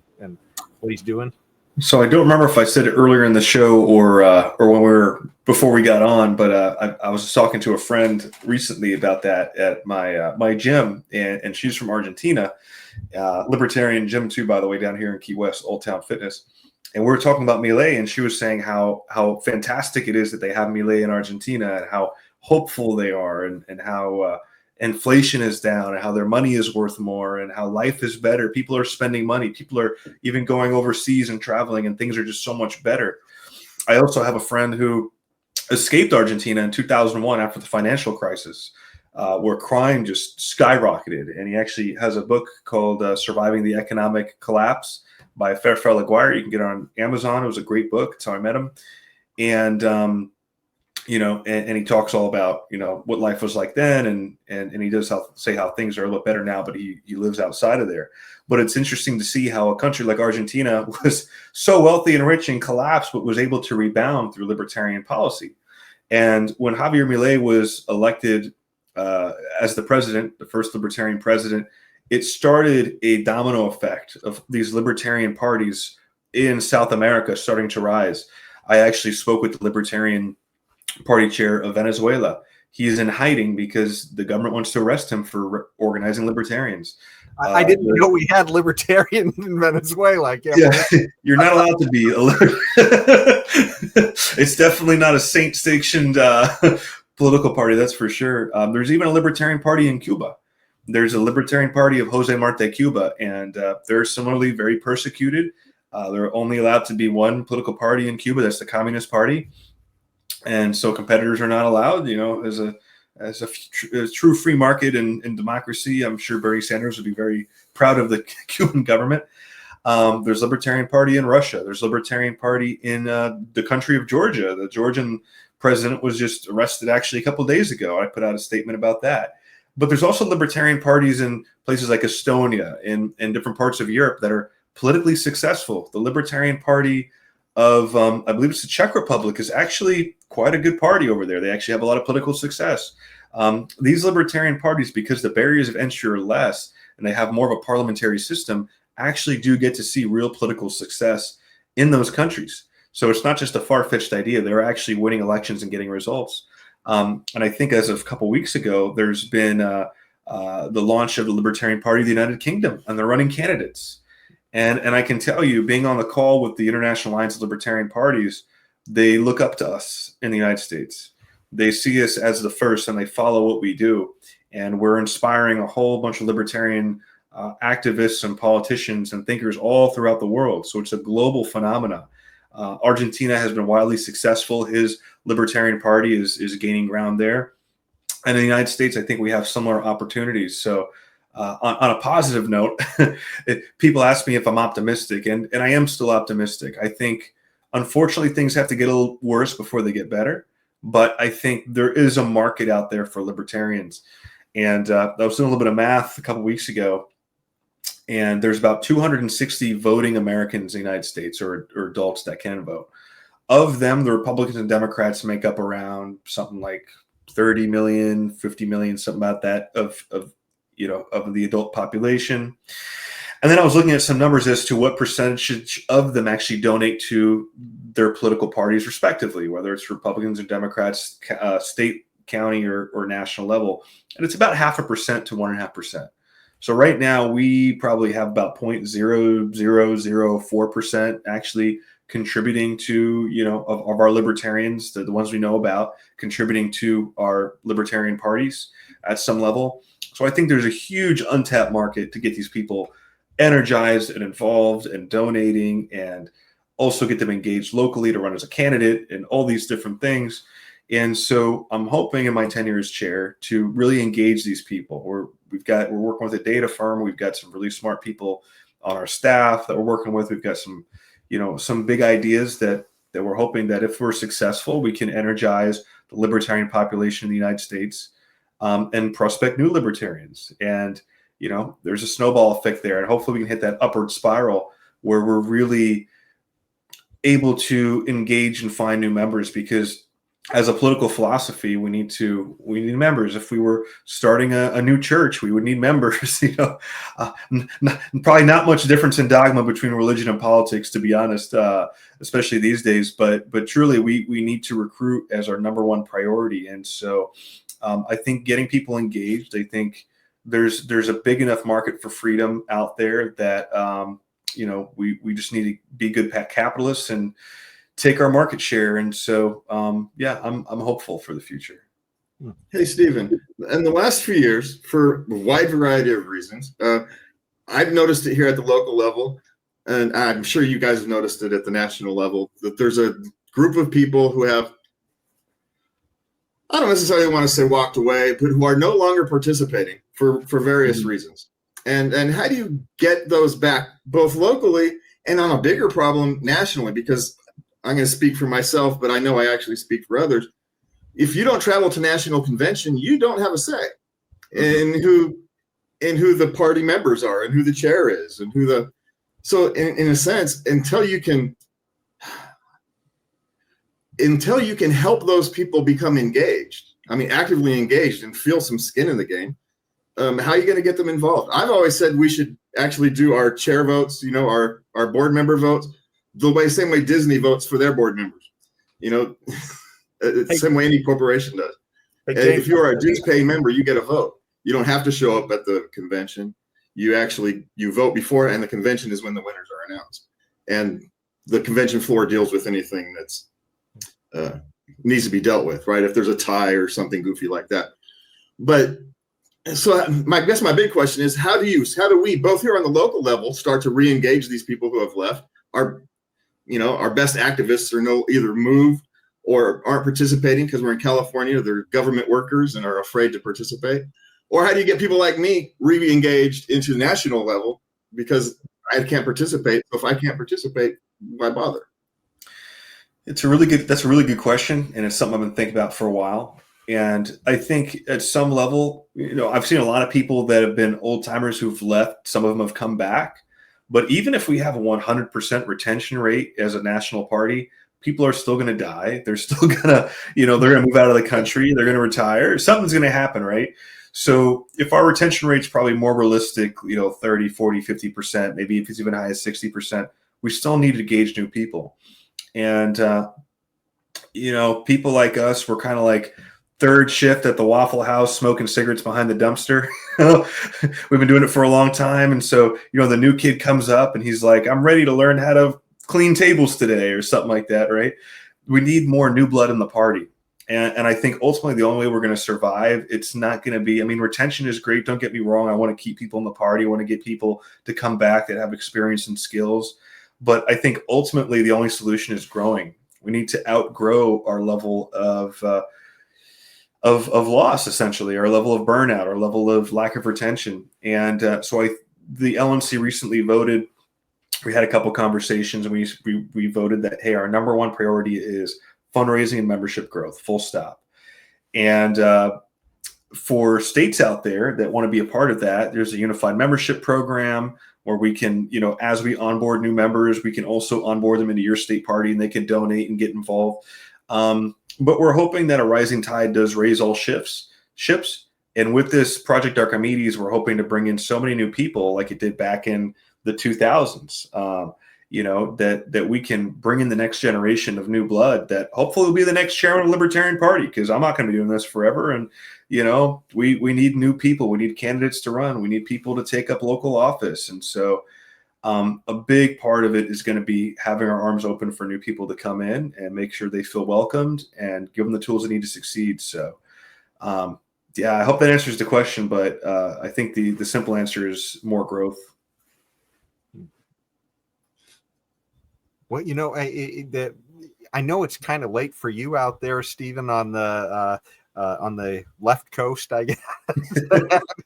what he's doing? So I don't remember if I said it earlier in the show or when before we got on, but I was talking to a friend recently about that at my gym, and she's from Argentina, libertarian gym too, by the way, down here in Key West, Old Town Fitness. And we were talking about Milei, and she was saying how fantastic it is that they have Milei in Argentina, and how hopeful they are, and how inflation is down, and how their money is worth more, and how life is better. People are spending money. People are even going overseas and traveling, and things are just so much better. I also have a friend who escaped Argentina in 2001 after the financial crisis, where crime just skyrocketed. And he actually has a book called Surviving the Economic Collapse by Fairfell Aguirre. You can get it on Amazon. It was a great book. That's how I met him. And and he talks all about, what life was like then, and he does say how things are a little better now, but he lives outside of there. But it's interesting to see how a country like Argentina was so wealthy and rich and collapsed, but was able to rebound through libertarian policy. And when Javier Milei was elected as the president, the first libertarian president, it started a domino effect of these libertarian parties in South America starting to rise. I actually spoke with the Libertarian Party chair of Venezuela. He is in hiding because the government wants to arrest him for organizing libertarians. I didn't know we had libertarian in Venezuela. Yeah, you're not allowed to be. It's definitely not a sanctioned political party, that's for sure. There's even a libertarian party in Cuba. There's a libertarian party of Jose Marti Cuba, and they're similarly very persecuted. They're only allowed to be one political party in Cuba. That's the Communist Party. And so competitors are not allowed, as a true free market and democracy. I'm sure Bernie Sanders would be very proud of the Cuban government. There's Libertarian Party in Russia. There's Libertarian Party in the country of Georgia. The Georgian president was just arrested actually a couple of days ago. I put out a statement about that. But there's also libertarian parties in places like Estonia and different parts of Europe that are politically successful. The Libertarian Party of, I believe it's the Czech Republic, is actually quite a good party over there. They actually have a lot of political success. These libertarian parties, because the barriers of entry are less and they have more of a parliamentary system, actually do get to see real political success in those countries. So it's not just a far-fetched idea. They're actually winning elections and getting results. And I think as of a couple of weeks ago, there's been the launch of the Libertarian Party of the United Kingdom, and they're running candidates. And I can tell you, being on the call with the International Alliance of Libertarian Parties, they look up to us in the United States. They see us as the first, and they follow what we do. And we're inspiring a whole bunch of libertarian activists and politicians and thinkers all throughout the world. So it's a global phenomenon. Argentina has been wildly successful. His Libertarian Party is gaining ground there. And in the United States, I think we have similar opportunities. So on a positive note, people ask me if I'm optimistic, and I am still optimistic. I think, unfortunately, things have to get a little worse before they get better. But I think there is a market out there for libertarians. And I was doing a little bit of math a couple of weeks ago, and there's about 260 voting Americans in the United States, or adults that can vote. Of them, the Republicans and Democrats make up around something like 30 million, 50 million, something about that of the adult population. And then I was looking at some numbers as to what percentage of them actually donate to their political parties respectively, whether it's Republicans or Democrats, state, county, or national level. And it's about 0.5% to 1.5%. So right now we probably have about 0.0004% actually contributing to, of our libertarians, the ones we know about, contributing to our libertarian parties at some level. So I think there's a huge untapped market to get these people energized and involved and donating, and also get them engaged locally to run as a candidate and all these different things. And so I'm hoping in my tenure as chair to really engage these people. We're working with a data firm. We've got some really smart people on our staff that we're working with. We've got some, some big ideas that we're hoping that if we're successful, we can energize the libertarian population in the United States, and prospect new libertarians. And, there's a snowball effect there. And hopefully we can hit that upward spiral where we're really able to engage and find new members, because as a political philosophy, we need members. If we were starting a new church, we would need members. Probably not much difference in dogma between religion and politics, to be honest, especially these days. But truly, we need to recruit as our number one priority. And so, I think getting people engaged. I think there's a big enough market for freedom out there that we just need to be good capitalists and take our market share. And so, I'm hopeful for the future. Hey, Stephen, in the last few years, for a wide variety of reasons, I've noticed it here at the local level, and I'm sure you guys have noticed it at the national level, that there's a group of people who have, I don't necessarily want to say walked away, but who are no longer participating for various reasons. And how do you get those back, both locally and on a bigger problem nationally? Because I'm going to speak for myself, but I know I actually speak for others. If you don't travel to national convention, you don't have a say in who the party members are and who the chair is and so in a sense, until you can help those people become engaged, actively engaged and feel some skin in the game, how are you going to get them involved? I've always said we should actually do our chair votes, our board member votes, the same way Disney votes for their board members. It's the same way any corporation does. And if you are a dues paying member, you get a vote. You don't have to show up at the convention. You vote before, and the convention is when the winners are announced. And the convention floor deals with anything that's needs to be dealt with, right? If there's a tie or something goofy like that. But so I guess my big question is, how do we both here on the local level start to re-engage these people who have left? Our best activists are either moved or aren't participating because we're in California, they're government workers and are afraid to participate. Or how do you get people like me re-engaged into the national level because I can't participate? So if I can't participate, why bother? That's a really good question, and it's something I've been thinking about for a while. And I think at some level, I've seen a lot of people that have been old timers who've left. Some of them have come back. But even if we have a 100% retention rate as a national party, people are still going to die. They're still going to, they're going to move out of the country. They're going to retire. Something's going to happen, right? So if our retention rate's probably more realistic, 30, 40, 50%, maybe if it's even high as 60%, we still need to engage new people. And, people like us, we're kind of like third shift at the Waffle House, smoking cigarettes behind the dumpster. We've been doing it for a long time. And so, the new kid comes up and he's like, I'm ready to learn how to clean tables today or something like that, right? We need more new blood in the party. And I think ultimately the only way we're going to survive, it's not going to be, retention is great. Don't get me wrong. I want to keep people in the party. I want to get people to come back that have experience and skills. But I think ultimately the only solution is growing. We need to outgrow our level of loss, essentially, our level of burnout, our level of lack of retention. And so the LNC recently voted. We had a couple conversations, and we voted that, hey, our number one priority is fundraising and membership growth, full stop. And for states out there that want to be a part of that, there's a unified membership program where we can, as we onboard new members, we can also onboard them into your state party and they can donate and get involved. But we're hoping that a rising tide does raise all ships. And with this Project Archimedes, we're hoping to bring in so many new people like it did back in the 2000s, that we can bring in the next generation of new blood that hopefully will be the next chairman of the Libertarian Party, because I'm not going to be doing this forever. And, we need new people. We need candidates to run. We need people to take up local office. And so a big part of it is going to be having our arms open for new people to come in and make sure they feel welcomed and give them the tools they need to succeed. So, I hope that answers the question, but I think the simple answer is more growth. Well, I know it's kind of late for you out there, Stephen, on the left coast, I guess,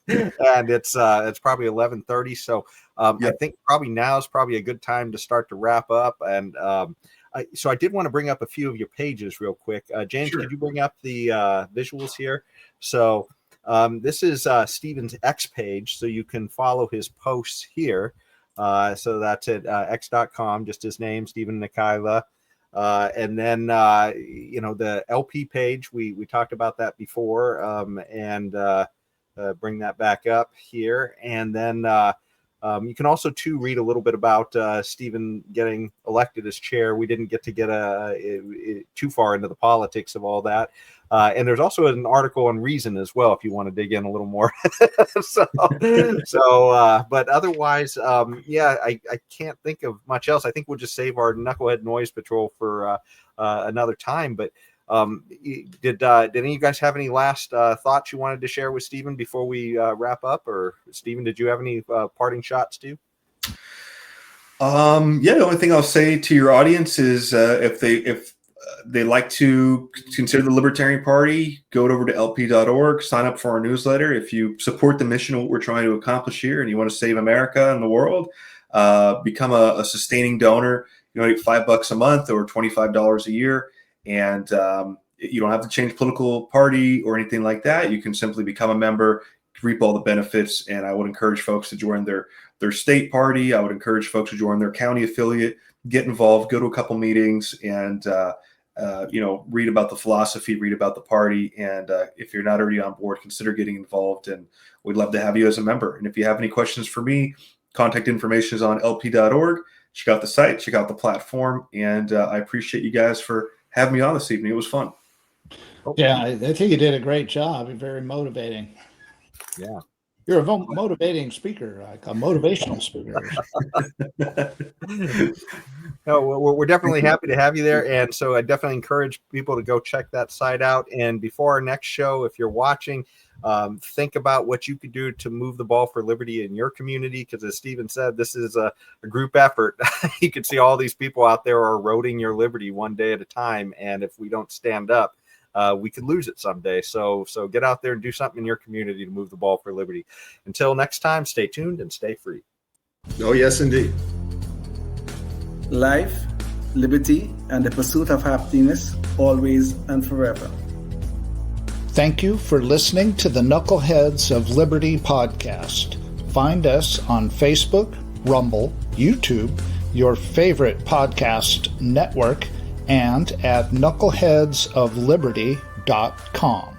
and it's probably 11:30. So I think probably now is probably a good time to start to wrap up. And so I did want to bring up a few of your pages real quick. James, Could you bring up the visuals here? So this is Stephen's X page, so you can follow his posts here. So that's at x.com, just his name, Stephen Nekhaila. And then, the LP page, we talked about that before, and bring that back up here. And then you can also, read a little bit about Stephen getting elected as chair. We didn't get to get too far into the politics of all that. And there's also an article on Reason as well, if you want to dig in a little more. But otherwise, I can't think of much else. I think we'll just save our Knucklehead Noise Patrol for another time. But did any of you guys have any last thoughts you wanted to share with Stephen before we wrap up? Or Stephen, did you have any parting shots too? The only thing I'll say to your audience is if they like to consider the Libertarian Party, go over to lp.org, sign up for our newsletter. If you support the mission of what we're trying to accomplish here and you want to save America and the world, become a sustaining donor. Donate $5 a month or $25 a year. And you don't have to change political party or anything like that. You can simply become a member, reap all the benefits. And I would encourage folks to join their state party. I would encourage folks to join their county affiliate, get involved, go to a couple meetings, and read about the philosophy, read about the party. And if you're not already on board, consider getting involved. And we'd love to have you as a member. And if you have any questions for me, contact information is on lp.org. Check out the site, check out the platform. And I appreciate you guys for having me on this evening. It was fun. Yeah, I think you did a great job. You're very motivating. Yeah. You're a motivating speaker, like a motivational speaker. No, we're definitely happy to have you there. And so I definitely encourage people to go check that site out. And before our next show, if you're watching, think about what you could do to move the ball for liberty in your community. Because as Stephen said, this is a group effort. You can see all these people out there are eroding your liberty one day at a time. And if we don't stand up, we could lose it someday. So get out there and do something in your community to move the ball for liberty. Until next time, stay tuned and stay free. Oh, yes, indeed. Life, liberty, and the pursuit of happiness, always and forever. Thank you for listening to the Knuckleheads of Liberty podcast. Find us on Facebook, Rumble, YouTube, your favorite podcast network, and at knuckleheadsofliberty.com.